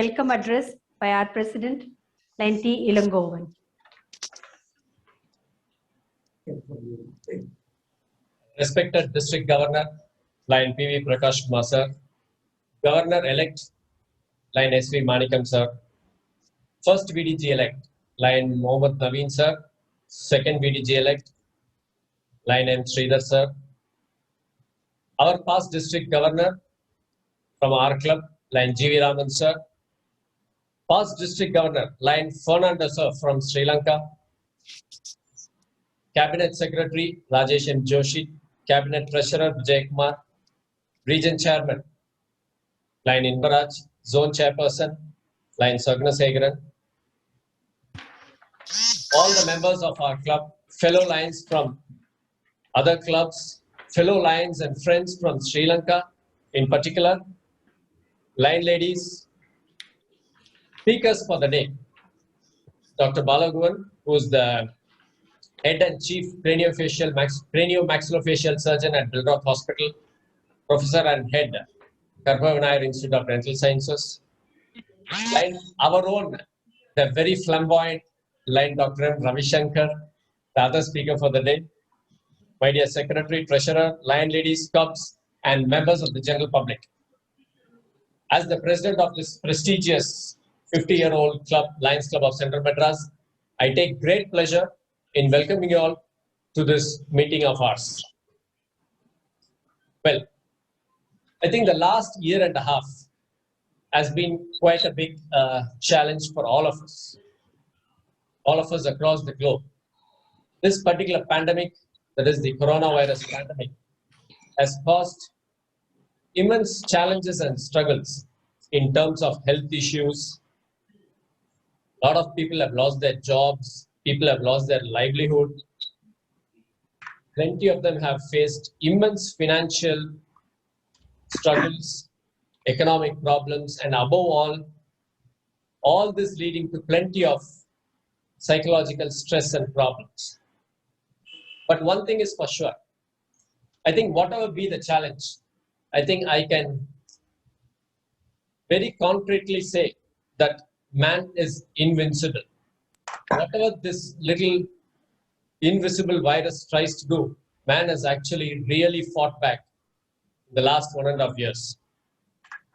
Welcome address by our President, Line T. Ilangovan. Respected District Governor, Line P.V. Prakash Kumar sir, Governor-elect, Line S.V. Manikam sir, First VDG-elect, Line Mohammad Naveen sir, Second VDG-elect, Line M. Sridhar sir, our past District Governor from our club, Line G.V. Raman sir, past District Governor, Line Fernando sir from Sri Lanka, Cabinet Secretary, Rajesh M. Joshi, Cabinet Treasurer, Vijay Kumar, Region Chairman, Line Inbaraj, Zone Chairperson, Line Sagna Segaran, all the members of our club, fellow lines from other clubs, fellow lines and friends from Sri Lanka, in particular, line ladies, speakers for the day, Dr. Balaguan, who is the Head and Chief Cranio-Maxillofacial Surgeon at Bildroth Hospital, Professor and Head, Karma Vinayar Institute of Dental Sciences, line our own, the very flamboyant line Dr. M. Ravi Shankar, the other speaker for the day, my dear Secretary, Treasurer, line ladies, clubs, and members of the general public. As the president of this prestigious 50-year-old club, Lions Club of Central Madras, I take great pleasure in welcoming you all to this meeting of ours. Well, I think the last year and a half has been quite a big challenge for all of us across the globe. This particular pandemic, that is the coronavirus pandemic, has caused immense challenges and struggles in terms of health issues. A lot of people have lost their jobs, people have lost their livelihood. Plenty of them have faced immense financial struggles, economic problems, and above all this leading to plenty of psychological stress and problems. But one thing is for sure, I think whatever be the challenge, I think I can very concretely say that man is invincible. Whatever this little invisible virus tries to do, man has actually really fought back in the last 1.5 years.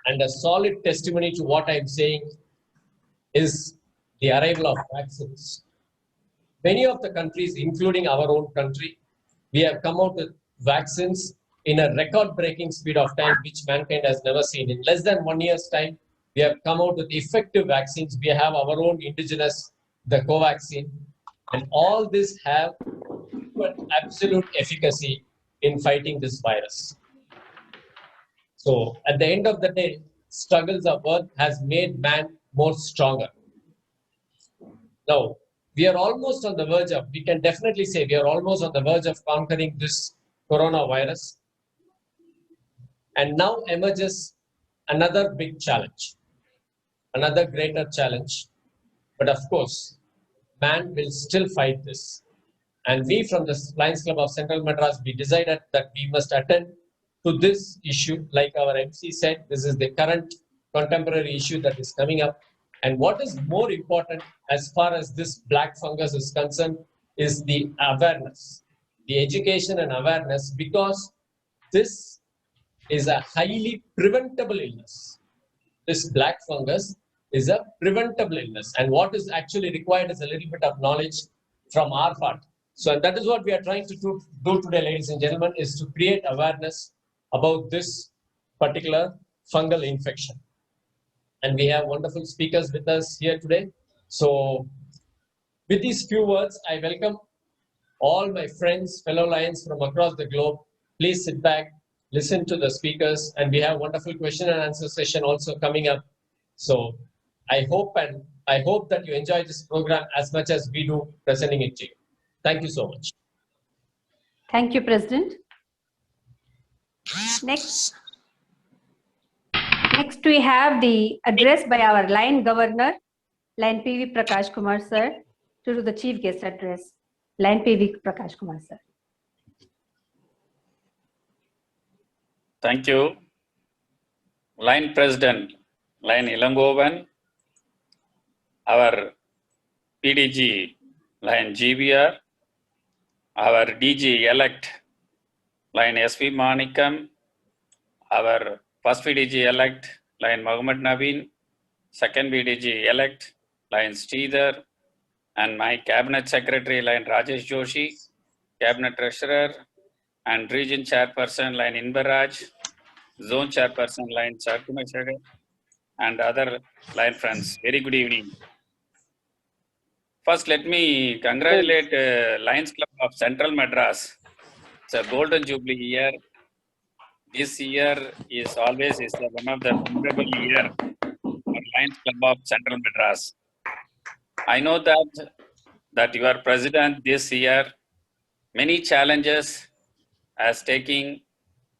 And a solid testimony to what I'm saying is the arrival of vaccines. Many of the countries, including our own country, we have come out with vaccines in a record-breaking speed of time, which mankind has never seen. In less than 1 year's time, we have come out with effective vaccines. We have our own indigenous, the Covaxin, and all this have absolute efficacy in fighting this virus. So at the end of the day, struggles of earth has made man more stronger. Now, we are almost on the verge of, we can definitely say we are almost on the verge of conquering this coronavirus. And now emerges another big challenge, another greater challenge. But of course, man will still fight this. And we from the Lions Club of Central Madras, we decided that we must attend to this issue. Like our MC said, this is the current contemporary issue that is coming up. And what is more important as far as this black fungus is concerned is the awareness, the education and awareness, because this is a highly preventable illness. This black fungus is a preventable illness. And what is actually required is a little bit of knowledge from our part. So that is what we are trying to do today, ladies and gentlemen, is to create awareness about this particular fungal infection. And we have wonderful speakers with us here today. So with these few words, I welcome all my friends, fellow Lions from across the globe. Please sit back, listen to the speakers, and we have wonderful question and answer session also coming up. So I hope that you enjoy this program as much as we do presenting it to you. Thank you so much. Thank you, President. Next we have the address by our line governor, Line P.V. Prakash Kumar sir, to do the chief guest address. Line P.V. Prakash Kumar sir. Thank you. Line President, Line Ilangovan, our PDG line GBR, our DG elect line SV Manikam, our first PDG elect line Mohammed Naveen, second PDG elect line Sridhar, and my cabinet secretary line Rajesh Joshi, cabinet treasurer and region chairperson line Inbaraj, zone chairperson line Charkumashare, and other line friends. Very good evening. First, let me congratulate Lions Club of Central Madras. It's a golden jubilee year. This year is always one of the memorable year for Lions Club of Central Madras. I know that your president this year many challenges as taking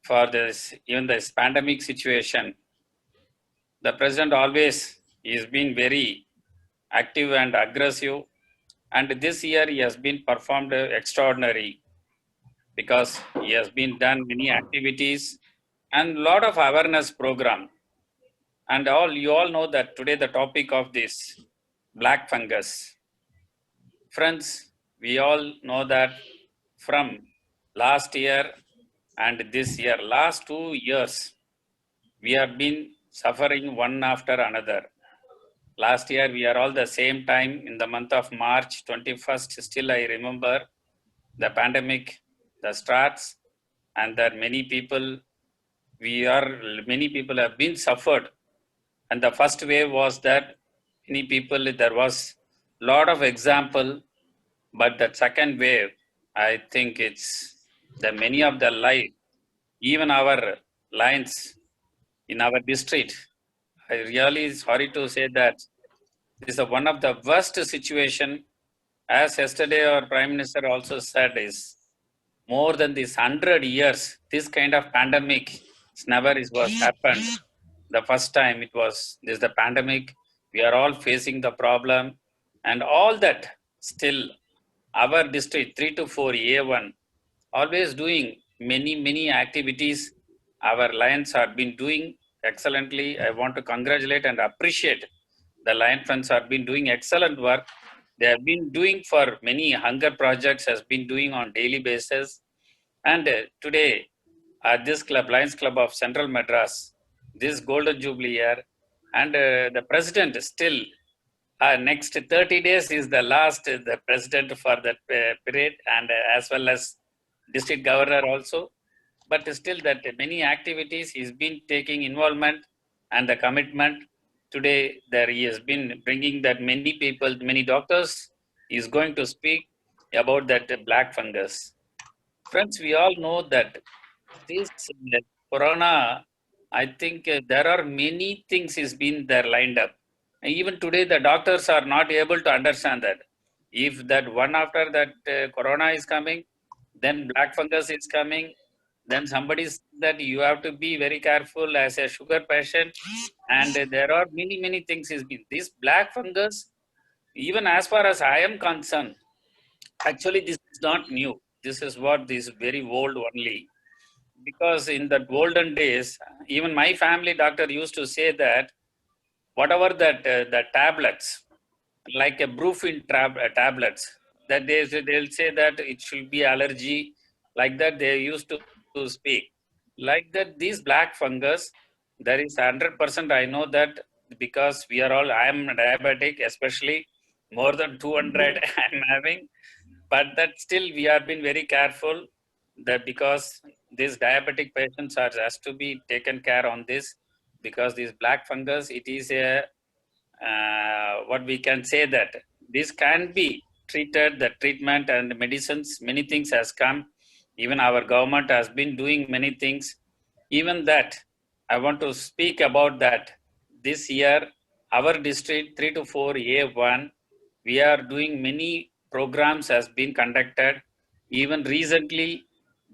for this even this pandemic situation. The president always is been very active and aggressive, and this year he has been performed extraordinary because he has been done many activities and lot of awareness program. And you all know that today the topic of this black fungus. Friends, we all know that from last year and this year, last 2 years, we have been suffering one after another. Last year, we are all the same time in the month of March 21st, still I remember the pandemic, the starts, and that many people have been suffered. And the first wave was that many people, there was lot of example, but the second wave, I think it's the many of the life, even our lines in our district. I really sorry to say that this is one of the worst situation. As yesterday our Prime Minister also said, is more than this 100 years, this kind of pandemic was happened. The first time it was this the pandemic. We are all facing the problem, and all that still our district 3 to 4 A1 always doing many activities. Our Lions have been doing excellently. I want to congratulate and appreciate the Lion Friends have been doing excellent work. They have been doing for many hunger projects, has been doing on daily basis. And today at this club, Lions Club of Central Madras, this Golden Jubilee year, and the president still next 30 days is the last the president for that period, and as well as district governor also. But still that many activities he's been taking involvement and the commitment. Today there he has been bringing that many people, many doctors is going to speak about that black fungus. Friends, we all know that this corona, I think there are many things is been there lined up. And even today, the doctors are not able to understand that. If that one after that corona is coming, then black fungus is coming, then somebody said that you have to be very careful as a sugar patient. And there are many things is been. This black fungus, even as far as I am concerned, actually this is not new. This is what this very old only. Because in the golden days, even my family doctor used to say that whatever that the tablets, like a Brufen tablets, that they'll say that it should be allergy, like that they used to speak. Like that, these black fungus, there is 100%. I know that because we are all, I am diabetic, especially more than 200 I'm having, but that still we have been very careful that because these diabetic patients are has to be taken care on this, because this black fungus, it is a what we can say that this can be treated, the treatment and medicines, many things has come. Even our government has been doing many things. Even that, I want to speak about that. This year, our district 3 to 4 A1, we are doing many programs has been conducted. Even recently,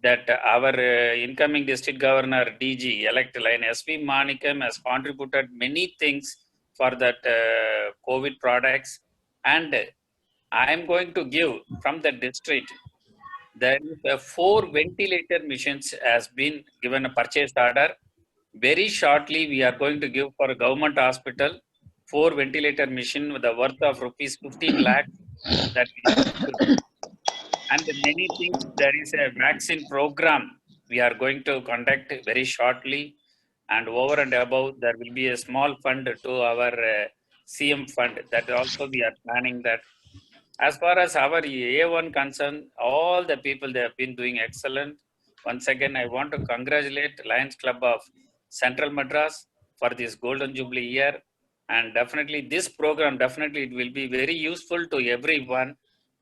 that our incoming district governor DG elect line SV Manikam has contributed many things for that COVID products, and I am going to give from the district. There is 4 ventilator machines has been given a purchase order. Very shortly, we are going to give for a government hospital 4 ventilator machine with the worth of rupees 15 lakh that we are going to do. And many things, there is a vaccine program we are going to conduct very shortly. And over and above, there will be a small fund to our CM fund that also we are planning that. As far as our A1 concerned, all the people, they have been doing excellent. Once again, I want to congratulate Lions Club of Central Madras for this Golden Jubilee year. And definitely this program, definitely it will be very useful to everyone,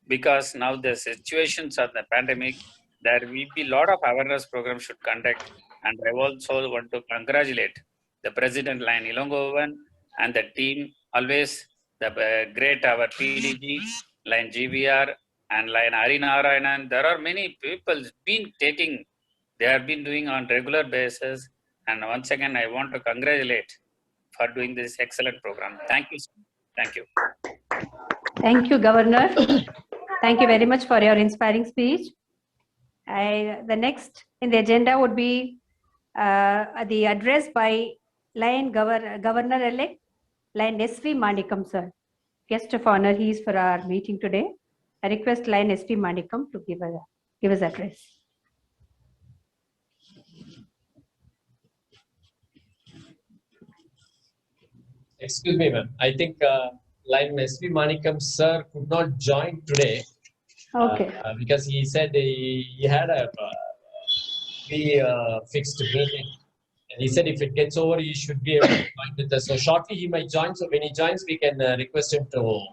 because now the situations of the pandemic, there will be a lot of awareness programs should conduct. And I also want to congratulate the President Lion Ilongovan and the team, always the great our PDG, Lion GVR and Lion Harinarayanan. There are many people been taking, they have been doing on regular basis. And once again, I want to congratulate for doing this excellent program. Thank you. Thank you. Thank you, Governor. Thank you very much for your inspiring speech. The next in the agenda would be the address by Lion Governor-elect, Lion S.V. Manikam, sir. Guest of honor, he is for our meeting today. I request Lion S.V. Manikam to give his address. Excuse me, ma'am. I think Lion S.V. Manikam sir could not join today. Okay. Because he said he had a fixed meeting. And he said if it gets over, he should be able to join with us. So shortly he might join. So when he joins, we can request him to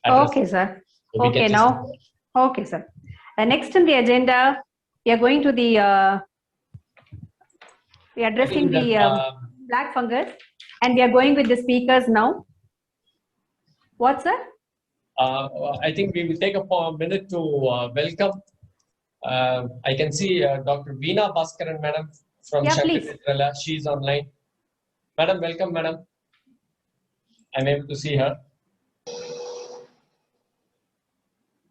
address. Okay, sir. So Okay, now. Okay, sir. Next on the agenda, we are going to the, we are addressing the black fungus, and we are going with the speakers now. What, sir? I think we will take a minute to welcome. I can see Dr. Veena Bhaskaran, madam, from Shankar. She is online. Madam, welcome, madam. I'm able to see her.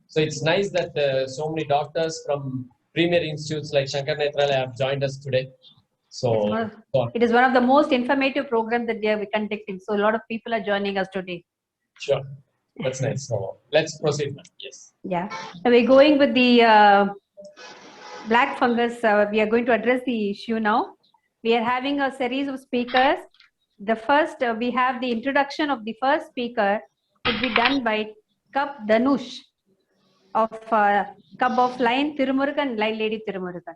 So it's nice that so many doctors from premier institutes like Shankar Nethralaya have joined us today. So it is one of the most informative programs that we are conducting. So a lot of people are joining us today. Sure. That's nice. So let's proceed now. Yes. Yeah. Now we're going with the black fungus. We are going to address the issue now. We are having a series of speakers. The first, we have the introduction of the first speaker would be done by Cup Dhanush of Cup of Lion Tirumurugan, Lion Lady Tirumurugan.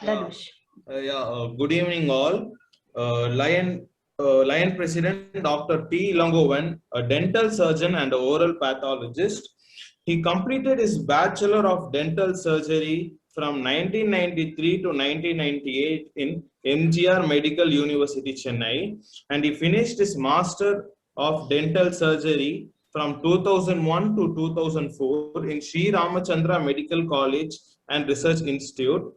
Dhanush. Good evening all. Lion President Dr. T. Ilongovan, a dental surgeon and oral pathologist. He completed his Bachelor of Dental Surgery from 1993 to 1998 in MGR Medical University, Chennai, and he finished his Master of Dental Surgery from 2001 to 2004 in Sri Ramachandra Medical College and Research Institute.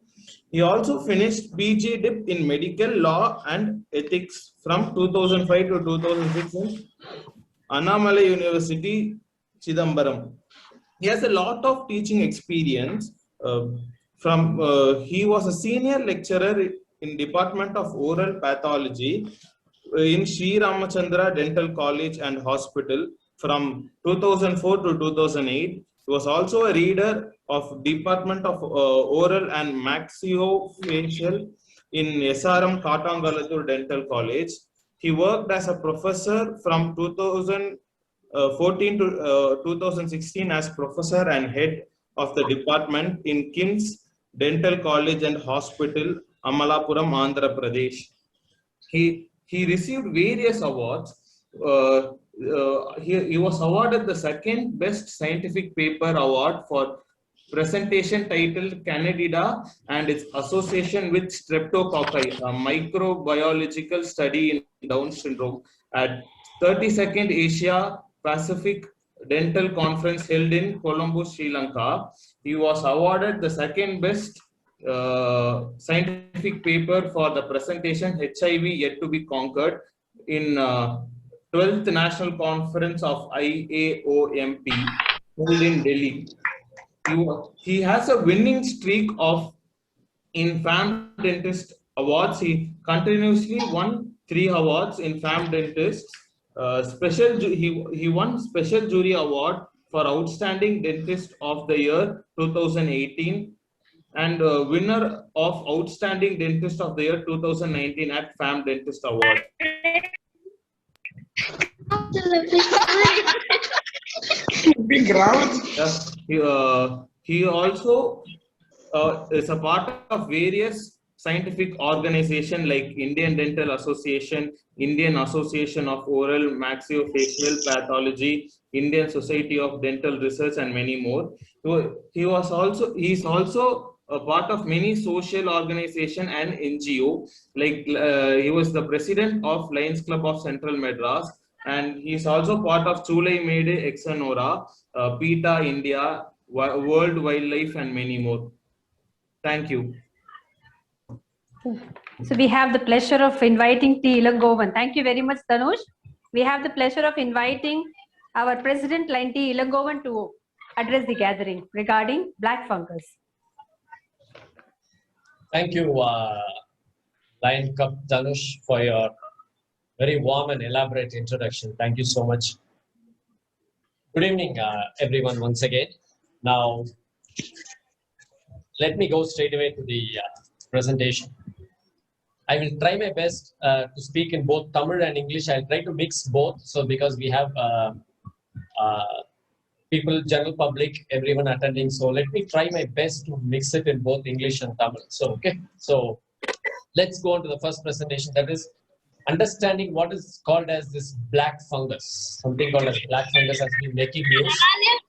He also finished PG Dip in Medical Law and Ethics from 2005 to 2006 in Annamalai University, Chidambaram. He has a lot of teaching experience. He was a senior lecturer in Department of Oral Pathology in Sri Ramachandra Dental College and Hospital from 2004 to 2008. He was also a reader of Department of Oral and Maxillofacial in SRM Katangalathur Dental College. He worked as a professor from 2014 to 2016 as professor and head of the department in KIMS Dental College and Hospital, Amalapuram, Andhra Pradesh. He received various awards. He was awarded the second best scientific paper award for presentation titled Candida and its association with streptococci, a microbiological study in Down syndrome, at 32nd Asia Pacific Dental Conference held in Colombo, Sri Lanka. He was awarded the second best scientific paper for the presentation HIV Yet to be Conquered in 12th National Conference of IAOMP held in Delhi. He has a winning streak in FAM Dentist Awards. He continuously won 3 awards in FAM Dentist He won Special Jury Award for Outstanding Dentist of the Year 2018 and winner of Outstanding Dentist of the Year 2019 at FAM Dentist Award. Big round. He also is a part of various scientific organizations like Indian Dental Association, Indian Association of Oral Maxillofacial Pathology, Indian Society of Dental Research, and many more. He is also a part of many social organization and NGO. Like he was the president of Lions Club of Central Madras, and he is also part of Chulai Mede Exonora, PETA India, World Wildlife, and many more. Thank you. So we have the pleasure of inviting T. Ilangovan. Thank you very much, Tanush. We have the pleasure of inviting our President, Line T. Ilangovan, to address the gathering regarding black fungus. Thank you, Lion Cup Tanush, for your very warm and elaborate introduction. Thank you so much. Good evening, everyone, once again. Now, let me go straight away to the presentation. I will try my best to speak in both Tamil and English. I'll try to mix both. So because we have people, general public, everyone attending. So let me try my best to mix it in both English and Tamil. So, okay. So let's go on to the first presentation. That is understanding what is called as this black fungus. Something called as black fungus has been making news.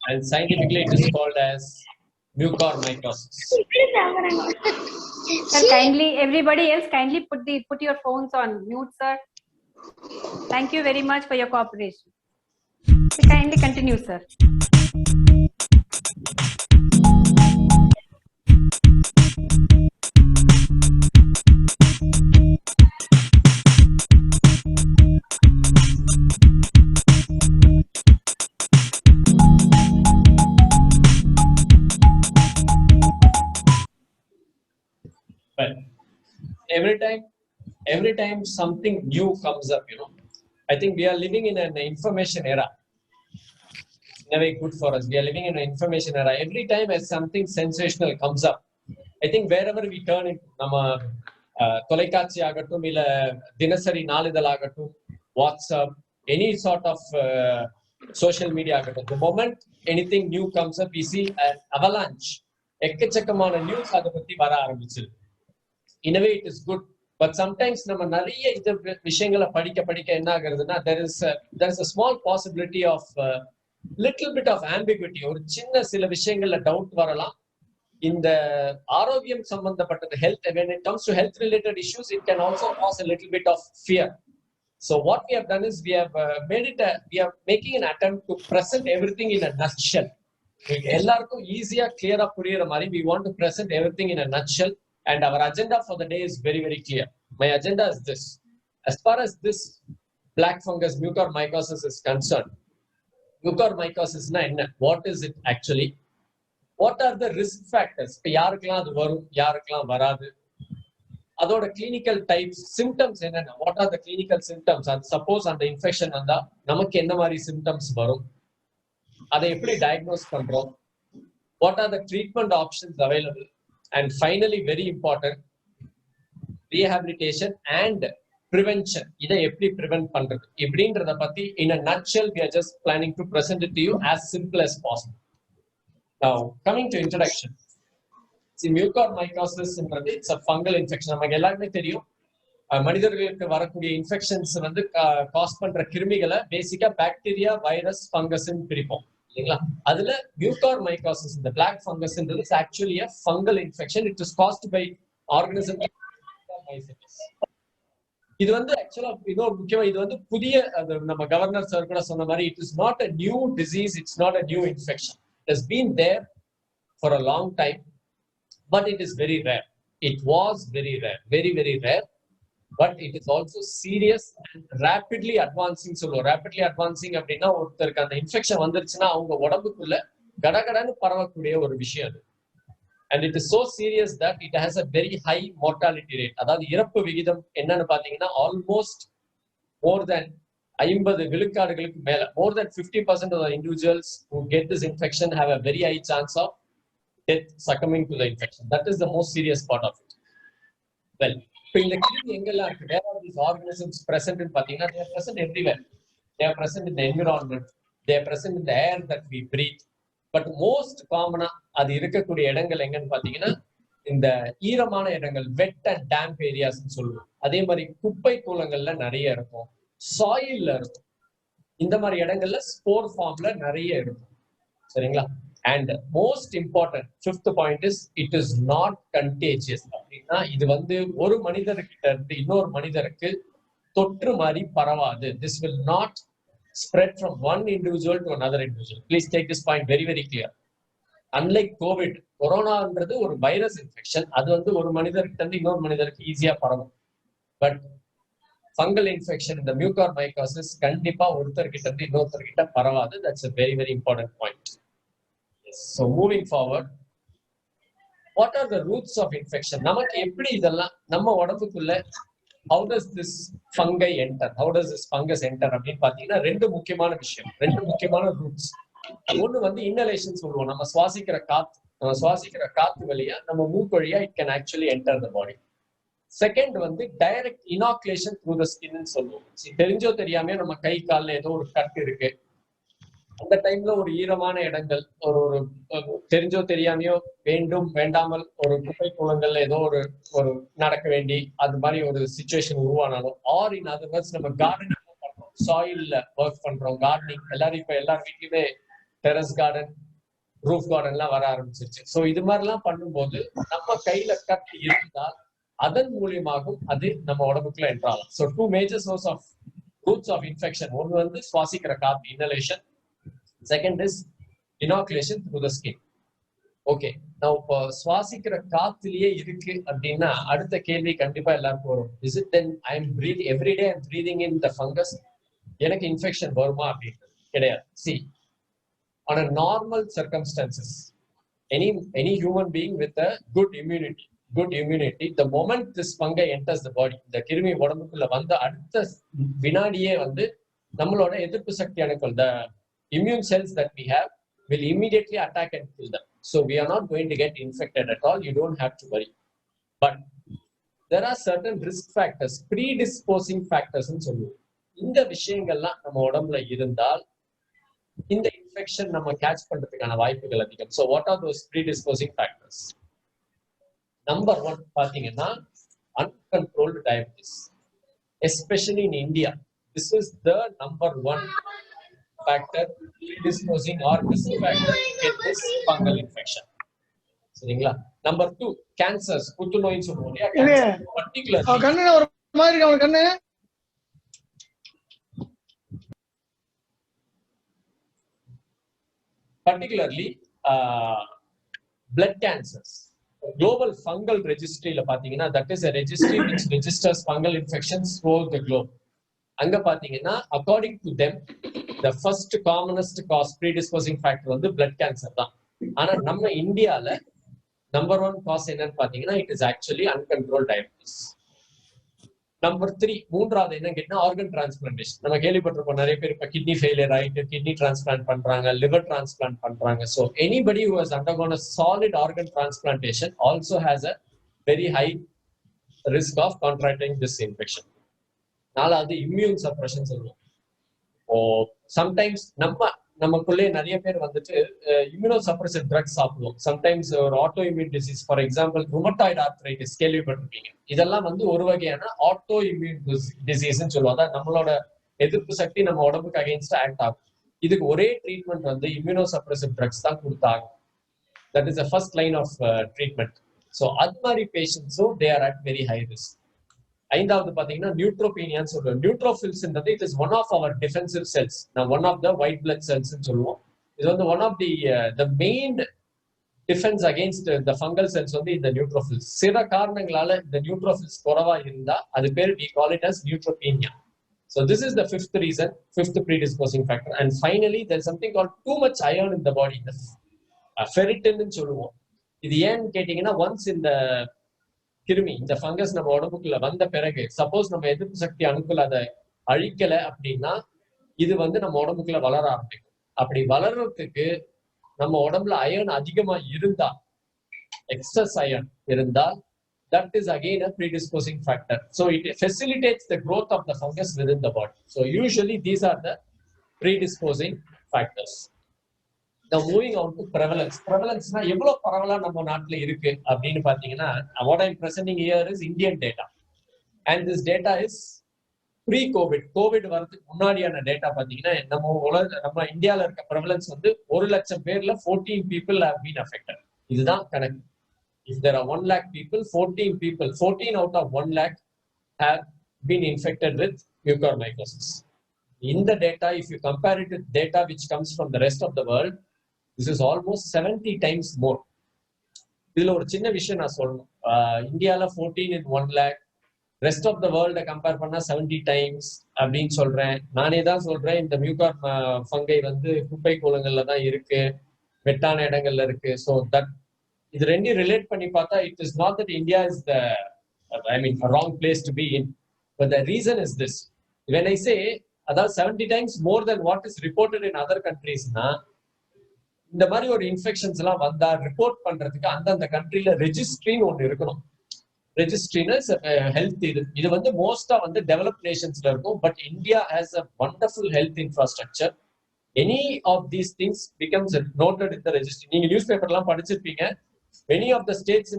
And scientifically it is called as mucormycosis. Sir, kindly, everybody else, kindly put your phones on mute, sir. Thank you very much for your cooperation. So kindly continue, sir. But every time something new comes up, I think we are living in an information era. It's never good for us. We are living in an information era. Every time as something sensational comes up, I think wherever we turn it, தொலைக்காட்சி ஆகட்டும் இல்ல தினசரி நாளிதழ் ஆகட்டும், WhatsApp, any sort of social media ஆகட்டும், the moment anything new comes up, we see an avalanche. எக்கச்சக்கமான news அதை பத்தி வர ஆரம்பிச்சு. In a way, it is good, but sometimes நம்ம நிறைய இந்த விஷயங்களை படிக்க என்ன ஆகுறதுன்னா, there is a small possibility of little bit of ambiguity. ஒரு சின்ன சில விஷயங்கள்ல டவுட் வரலாம். இந்த ஆரோக்கியம் சம்பந்தப்பட்டது health, when it comes to health related issues, it can also cause a little bit of fear. So what we have done is we are making an attempt to present everything in a nutshell. எல்லாருக்கும் ஈஸியா கிளியரா புரியுற மாதிரி we want to present everything in a nutshell. And our agenda for the day is very, very clear. My agenda is this. As far as this black fungus mucormycosis is concerned, mucormycosis na enna? What is it actually? What are the risk factors? யாருக்கெல்லாம் அது வரும், யாருக்கெல்லாம் வராது? அதோட clinical types, symptoms என்னென்ன? What are the clinical symptoms? And suppose அந்த infection வந்தா நமக்கு என்ன மாதிரி symptoms வரும்? அதை எப்படி diagnose பண்றோம்? What are the treatment options available? And finally, very important, rehabilitation and prevention. இதை எப்படி prevent பண்றது? இப்படின்றத பத்தி in a nutshell, we are just planning to present it to you as simple as possible. Now, coming to introduction. See, mucormycosis, it's a fungal infection. நமக்கு எல்லாருமே தெரியும், மனிதர்களுக்கு வரக்கூடிய infections வந்து காஸ் பண்ற கிருமிகளை பேசிக்கா பாக்டீரியா, வைரஸ், ஃபங்கஸ்ன்னு பிரிப்போம். அதுல mucormycosis, the black fungus, is actually a fungal infection. It is caused by organism mycetes. இது வந்து ஆக்சுவலா இன்னொரு முக்கியமா இது வந்து புதிய நம்ம கவர்னர் சார் கூட சொன்ன மாதிரி, it is not a new disease, it's not a new infection. It has been there for a long time, but it is very rare. It was very rare, very, very rare. But it is also serious and rapidly advancing. சொல்லுவோம் rapidly advancing அப்படின்னா ஒருத்தருக்கு அந்த infection வந்துருச்சுன்னா அவங்க உடம்புக்குள்ள கடகடன்னு பரவக்கூடிய ஒரு விஷயம் அது. And it is so serious that it has a very high mortality rate. அதாவது இறப்பு விகிதம் என்னன்னு பாத்தீங்கன்னா almost more than 50 விழுக்காடுகளுக்கு மேல, more than 50% of the individuals who get this infection have a very high chance of death succumbing to the infection. That is the most serious part of it. Well, இப்போ இந்த கிருமி எங்கெல்லாம் இருக்கு, where are these organisms present in பாத்தீங்கன்னா, they are present everywhere. They are present in the environment, they are present in the air that we breathe. But most common அது இருக்கக்கூடிய இடங்கள் எங்கன்னு பாத்தீங்கன்னா, இந்த ஈரமான இடங்கள், வெட் அண்ட் டேம்ப் ஏரியாஸ் சொல்லுவோம். அதே மாதிரி குப்பை கூலங்கள்ல நிறைய இருக்கும், சாயில்ல இருக்கும். இந்த மாதிரி இடங்கள்ல ஸ்போர் ஃபார்ம்ல நிறைய இருக்கும். சரிங்களா? And most important fifth point is it is not contagious. அப்படின்னா இது வந்து ஒரு மனிதர்கிட்ட இருந்து இன்னொரு மனிதருக்கு தொற்று மாதிரி பரவாது. This will not spread from one individual to another individual. Please take this point very very clear. Unlike Covid, கொரோனான்றது ஒரு வைரஸ் இன்ஃபெக்ஷன். அது வந்து ஒரு மனிதர்கிட்ட இருந்து இன்னொரு மனிதருக்கு ஈஸியா பரவும். பட் ஃபங்கல் இன்ஃபெக்ஷன், இந்த மியூகார்மைகோசிஸ் கண்டிப்பா ஒருத்தர்கிட்ட இருந்து இன்னொருத்தர்கிட்ட பரவாது. That's a very very important point. So moving forward, what are the roots of infection? நமக்கு எப்படி இதெல்லாம் நம்ம உடம்புக்குள்ள, how does this fungi enter, how does this fungus enter அப்படின்னு பாத்தீங்கன்னா, ரெண்டு முக்கியமான விஷயம், ரெண்டு முக்கியமான ரூட்ஸ். ஒண்ணு வந்து இன்னலேஷன் சொல்லுவோம், நம்ம சுவாசிக்கிற காத்து வழியா நம்ம மூக்கு வழியா it can actually enter the body. Second வந்து direct inoculation through the skin சொல்லுவோம். தெரிஞ்சோ தெரியாம நம்ம கை கால்ல ஏதோ ஒரு கட் இருக்கு, அந்த டைம்ல ஒரு ஈரமான இடங்கள், ஒரு தெரிஞ்சோ தெரியாமையோ வேண்டும் வேண்டாமல் ஒரு குப்பை குளங்கள்ல ஏதோ ஒரு நடக்க வேண்டி அது மாதிரி ஒரு சிச்சுவேஷன் உருவானாலும், ஆர் இன் அதர் வேர்ட்ஸ் நம்ம கார்டனிங் பண்றோம், சாயில்ல ஒர்க் பண்றோம், கார்டனிங் எல்லாரும் இப்ப எல்லார் வீட்லயுமே டெரஸ் கார்டன், ரூஃப் கார்டன் எல்லாம் வர ஆரம்பிச்சிருச்சு. ஸோ இது மாதிரிலாம் பண்ணும்போது நம்ம கையில கட் இருந்தால் அதன் மூலியமாகவும் அது நம்ம உடம்புக்குள்ள என்ட்ராகலாம். So two major source of routes of infection. ஒன்று வந்து சுவாசிக்கிற காத்து, inhalation. Second is inoculation through the skin. Okay, நான் இப்போ சுவாசிக்கிற காத்துலயே இருக்கு அப்படின்னா அடுத்த கேள்வி கண்டிப்பா எல்லாருக்கும் வரும், is it then I am breathing everyday, I am breathing in the fungus, எனக்கு இன்ஃபெக்ஷன் வருமா அப்படின்றது கிடையாது. C, on a normal circumstances, any human being with a good immunity, the moment this fungi enters the body, the கிருமி உடம்புக்குள்ள வந்த அடுத்த வினாடியே வந்து நம்மளோட எதிர்ப்பு சக்தி அணுக்கள், the immune cells that we have will immediately attack and kill them. So we are not going to get infected at all. You don't have to worry. But there are certain risk factors, predisposing factors ன்னு சொல்லுவோம். இந்த விஷயங்கள்லாம் நம்ம உடம்புல இருந்தால் இந்த infection நம்ம catch பண்றதுக்கான வாய்ப்புகள் அதிகம். So what are those predisposing factors? Number 1 பாத்தீங்கன்னா uncontrolled diabetes, especially in India. This is the number 1 factor predisposing or risk factor to get this fungal infection. சரிங்களா? Number 2, cancers, புற்றுநோய்னு சொல்லுவோம் இல்லையா? Particularly கண்ணு ஒரு மாதிரி இருக்கு, அவன் கண்ணு particularly blood cancers. Global fungal registry la pathina, that is a registry which registers fungal infections throughout the globe. Anga pathina, according to them, the first commonest cause predisposing factor on the blood cancer da. Ana namma India la number 1 cause enna pathina, it is actually uncontrolled diabetes. Number 3, மூன்றாவது என்ன கேட்டா organ transplantation. நம்ம கேள்விப்பட்டிருப்போம், நிறைய பேர் இப்ப kidney failure ஆயிட்டு kidney transplant பண்றாங்க, லிவர் டிரான்ஸ்பிளான்ட் பண்றாங்க. So anybody who has undergone a solid organ transplantation also has a very high risk of contracting this infection. நாலாவது இம்யூன் சப்ரஷன் சொல்லுவோம். சம்டைம்ஸ் நமக்குள்ளே நிறைய பேர் வந்துட்டு இம்யூனோ சப்ரசிவ் ட்ரக்ஸ் சாப்பிடுவோம். சம்டைம்ஸ் ஒரு auto immune disease, for example rheumatoid arthritis கேள்விப்பட்டிருப்பீங்க. இதெல்லாம் வந்து ஒரு வகையான ஆட்டோ இம்யூன் டிசீஸ்ன்னு சொல்லுவோம். அதான் நம்மளோட எதிர்ப்பு சக்தி நம்ம உடம்புக்கு அகைன்ஸ்ட் ஆக்ட் ஆகும். இதுக்கு ஒரே ட்ரீட்மெண்ட் வந்து இம்யூனோ சப்ரசிவ் ட்ரக்ஸ் தான் கொடுத்தாங்க. That is the first line of treatment. So அது மாதிரி பேஷண்ட்ஸும் they are at very high risk. ஐந்தாவது பாத்தீங்கன்னா நியூட்ரோபீனியான்னு சொல்லுவோம். நியூட்ரோஃபில்ஸ்ன்றது it is one of our defensive cells, one of the white blood cells சொல்லுவோம். இது வந்து one of the main defence against the fungal cells வந்து இந்த நியூட்ரோஃபில்ஸ். சில காரணங்களால இந்த நியூட்ரோஃபில்ஸ் குறைவா இருந்தா அது பேர் we call it as neutropenia. So this is the fifth reason, fifth predisposing factor. And finally there is something called too much iron in the body, the ferritin ன்னு சொல்லுவோம். இது ஏன்னு கேட்டீங்கன்னா, ஒன்ஸ் இந்த கிருமி இந்த ஃபங்கஸ் நம்ம உடம்புக்குள்ள வந்த பிறகு சப்போஸ் நம்ம எதிர்ப்பு சக்தி அணுக்கள் அதை அழிக்கல அப்படின்னா இது வந்து நம்ம உடம்புக்குள்ள வளர ஆரம்பிக்கும். அப்படி வளர்றதுக்கு நம்ம உடம்புல அயர்ன் அதிகமா இருந்தா, எக்ஸஸ் அயர்ன் இருந்தால், that is again a predisposing factor. So it facilitates the growth of the fungus within the body. So usually these are the predisposing factors. Now moving on to prevalence. Prevalence na எவ்வளவு பரவலா நம்ம நாட்டுல இருக்கு அப்படின்னு பாத்தீங்கன்னா, what I'm presenting here is Indian data. And this data is pre-COVID. COVID வரதுக்கு முன்னாடியான data பாத்தீங்கன்னா, நம்ம இந்தியால இருக்க prevalence வந்து 1 லட்சம் பேர்ல 14 people have been affected. இதுதான் கணக்கு. If there are 1 lakh people, 14 out of 1 lakh have been infected with mucormycosis. In the data, if you compare it with data which comes from the rest of the world, this is almost 70 times more. இதுல ஒரு சின்ன விஷயம் நான் சொல்லணும். இந்தியால 14 in 1 lakh, rest of the world compare பண்ணா 70 times அப்படின்னு சொல்றேன். நானே தான் சொல்றேன், இந்த மியூகார் ஃபங்கை வந்து குப்பை கூலங்கள்ல தான் இருக்கு, வெட்டான இடங்கள்ல இருக்கு. ஸோ தட் இது ரெண்டையும் ரிலேட் பண்ணி பார்த்தா, it is not that India is the a wrong place to be in, but the reason is this. When I say அதாவது 70 times more than what is reported in other countries னா, இந்த மாதிரி ஒரு infections எல்லாம் வந்தா report பண்றதுக்கு அந்தந்த கண்ட்ரில ரெஜிஸ்ட்ரின்னு ஒன்று இருக்கணும். ரெஜிஸ்ட்ரின்னு ஹெல்த் இது வந்து மோஸ்டா வந்து டெவலப்ட் நேஷன்ஸ்ல இருக்கும். But India has a wonderful health infrastructure. Any of these things becomes noted in the registry. நீங்க நியூஸ் பேப்பர்லாம் படிச்சிருப்பீங்க. Many of the states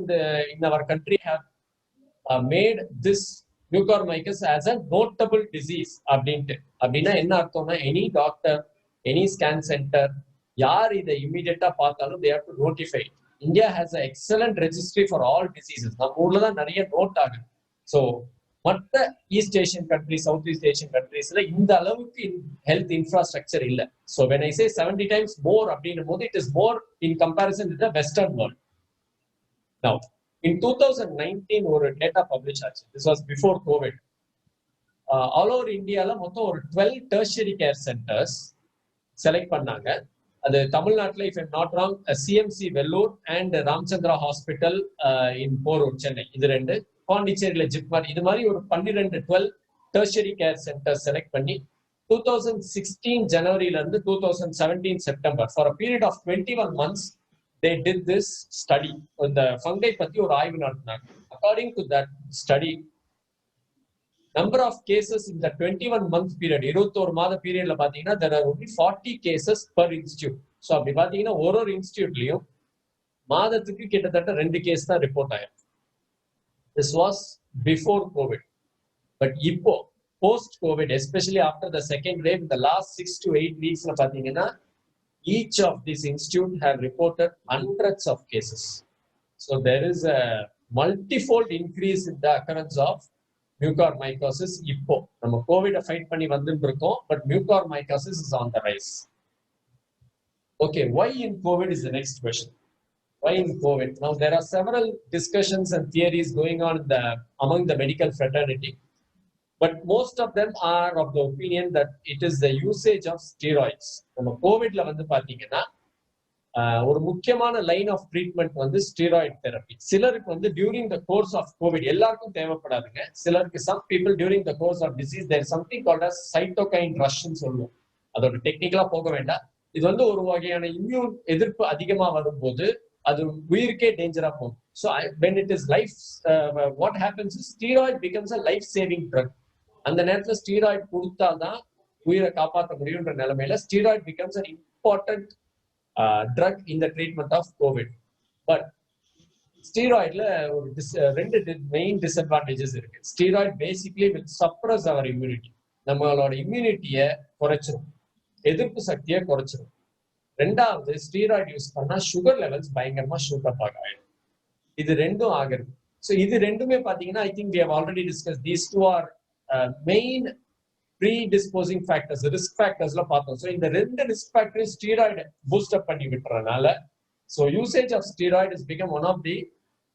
in our country have made this mucormycosis as a notable disease. அப்படின்னா என்ன அர்த்தம்னா, any doctor, any scan center, யார் இதை இமீடியட்டா பார்த்தாலும் they have to notify. India has an excellent registry for all diseases. நம்ம ஊர்ல தான் நிறைய நோட் ஆகுது. ஸோ மற்ற east Asian countries, south east Asian கண்ட்ரீஸ்ல இந்த அளவுக்கு ஹெல்த் இன்ஃப்ராஸ்ட்ரக்சர் இல்லை. So when I say 70 times more அப்படின்னும் போது, it is more in comparison with the western world. Now, in 2019, ஒரு டேட்டா பப்ளிஷ் ஆச்சு. This was before COVID. All over Indiaல மொத்தம் ஒரு 12 tertiary care centers செலக்ட் பண்ணாங்க. அது தமிழ்நாட்டில், if I'm not wrong, CMC Vellore and Ramachandra hospital இன் போரூர், சென்னை, இது 2. பாண்டிச்சேரியில ஜிப்மர், இது மாதிரி ஒரு 12 tertiary care centers செலக்ட் பண்ணி 2016 ஜனவரியில இருந்து 2017 September for a period of 21 months they did this study. இந்த ஃபங்கை பத்தி ஒரு ஆய்வு நடத்தினாங்க. According to that study, number of cases in the 21 month period, 21 மாத பீரியட்ல பாத்தீங்கன்னா, there are only 40 cases per institute. So அப்படி பாத்தீங்கன்னா ஒரு இன்ஸ்டிடியூட்லயும் மாதத்துக்கு கிட்டத்தட்ட 2 கேஸ் தான் ரிப்போர்ட் ஆயிருக்கு. This was before COVID. But இப்போ post COVID, especially after the second wave, in the last 6 to 8 weeks பாத்தீங்கன்னா, each of these institutes have reported hundreds of cases. So there is a multifold increase in the occurrence of mucormycosis. இப்போ நம்ம covid fight பண்ணி வந்துட்டு இருக்கோம், but mucormycosis is on the rise. Okay, why in COVID is the next question. Why in COVID? Now there are several discussions and theories going on among the medical fraternity, but most of them are of the opinion that it is the usage of steroids. நம்ம கோவிட்ல வந்து பாத்தீங்கன்னா, ஒரு முக்கியமான line of treatment வந்து steroid therapy. சிலருக்கு வந்து during the course of COVID, எல்லாருக்கும் தேவைப்படாதுங்க. சிலருக்கு some people during the course of disease there is something called as cytokine rush ன்னு சொல்லுவோம். அதோட டெக்னிக்கலா போக வேண்டாம். இது வந்து ஒரு வகையான இம்யூன் எதிர்ப்பு அதிகமா வரும்போது அது உயிருக்கே டேஞ்சரா போகும். So when it is life, what happens is steroid becomes a life saving drug. அந்த நேரத்துல ஸ்டீராய்டு கொடுத்தாதான் உயிரை காப்பாற்ற முடியுன்ற நிலைமையில steroid becomes an important drug in the treatment of COVID. But steroidல ஒரு 2 main disadvantages இருக்கு. Steroid basically will suppress our immunity. நம்மளோட இம்யூனிட்டியை குறைச்சிரும், எதிர்ப்பு சக்தியை குறைச்சிரும். 2வது, ஸ்டீராய்டு யூஸ் பண்ணா சுகர் லெவல்ஸ் பயங்கரமா ஷூட் அப் ஆகும். இது 2ம் ஆகுது. ஸோ இது 2மே பாத்தீங்கன்னா, I think we have already discussed. These 2 are main predisposing factors, risk factorsல பார்த்தோம். ஸோ இந்த 2 risk factors steroid boost up பண்ணி விட்டுறதுனால, so usage of steroid has become one of the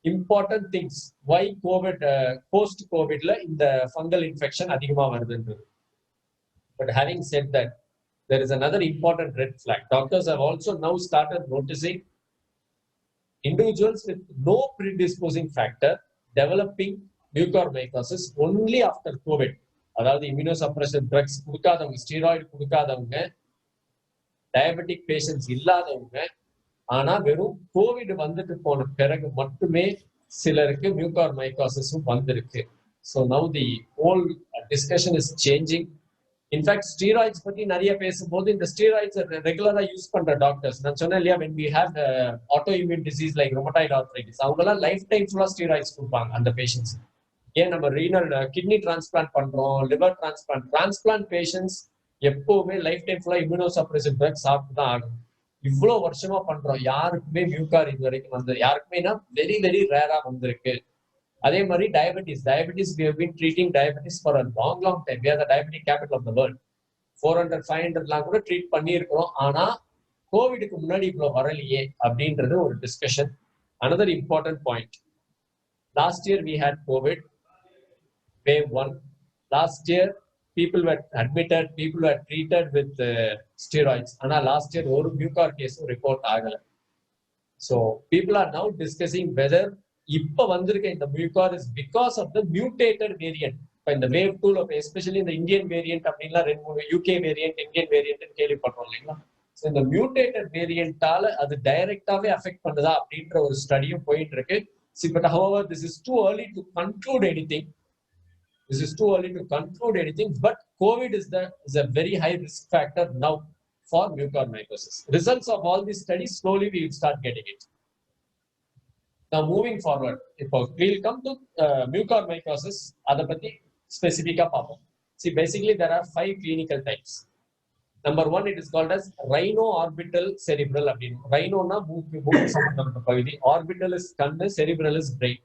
important things why COVID post COVIDல இந்த fungal infection அதிகமா வருதுன்றது. But having said that, there is another important red flag. Doctors have also now started noticing individuals with no predisposing factor developing mucormycosis only after COVID. அதாவது இம்யூனோசப்ரஷன் drugs கொடுக்காதவங்க, steroid கொடுக்காதவங்க, diabetic patients இல்லாதவங்க, ஆனா வெறும் Covid வந்துட்டு போன பிறகு மட்டுமே சிலருக்கு மியூகார்மைகோசிஸும் வந்திருக்கு. So now the whole discussion is changing. In fact steroids பத்தி நிறைய பேசும்போது இந்த ஸ்டீராய்ட்ஸ் ரெகுலரா யூஸ் பண்ற டாக்டர்ஸ், நான் சொன்னேன் இல்லையா, when we have auto immune disease like rheumatoid arthritis, அவங்கெல்லாம் லைஃப் டைம் ஃபுல்லா ஸ்டீராய்ட்ஸ் கொடுப்பாங்க அந்த பேஷண்ட்ஸ். ஏன் நம்ம ரீனல் கிட்னி டிரான்ஸ்பிளான்ட் பண்றோம், லிவர் டிரான்ஸ்பிளான்ட் பேஷண்ட்ஸ் எப்பவுமே லைஃப் டைம் ஃபுல்லா இம்யூனோசப்ரெசிவ் ட்ரக் சாப்பிட்டு தான் ஆகும். இவ்வளவு வருஷமா பண்றோம், யாருக்குமே மியூகார் இது வரைக்கும் வந்து யாருக்குமே வெரி வெரி ரேரா வந்திருக்கு. அதே மாதிரி diabetes we have been treating diabetes for a long time. We are the diabetic capital of the world. 400-500 கூட ட்ரீட் பண்ணி இருக்கிறோம். ஆனா கோவிடுக்கு முன்னாடி இவ்வளவு வரலையே அப்படின்றது ஒரு discussion. another important point, last year we had COVID wave 1. last year people were admitted, people were treated with steroids. ஆனா last year ஒரு மியூகார் கேஸும் ரிப்போர்ட் ஆகல. so people are now discussing whether இப்ப வந்திருக்க இந்த mucor is because of the mutated variant. இப்ப இந்த wave 2ல எஸ்பெஷலி இந்த இந்தியன் வேரியன்ட் அப்படின்லாம் 2-3 யூகே வேரியன்ட், இந்தியன் வேரியன்ட் கேள்விப்படுறோம் இல்லைங்களா. இந்த மியூட்டேட்டட் வேரியன்ட்டால அது டைரக்டாவே அஃபெக்ட் பண்ணுதா அப்படின்ற ஒரு ஸ்டடியும் போயிட்டு இருக்கு. But however, this is too early to conclude anything. But COVID is a very high risk factor now for mucormycosis. Results of all these studies, slowly we will start getting it. Now moving forward, we'll come to mucormycosis. Adha patti specific ah paapom. See, basically there are 5 clinical types. Number 1, it is called as rhino-orbital cerebral. Rhino na மூக்கு சம்பந்தப்பட்ட பகுதி, orbital is கண்ணு, cerebral is brain.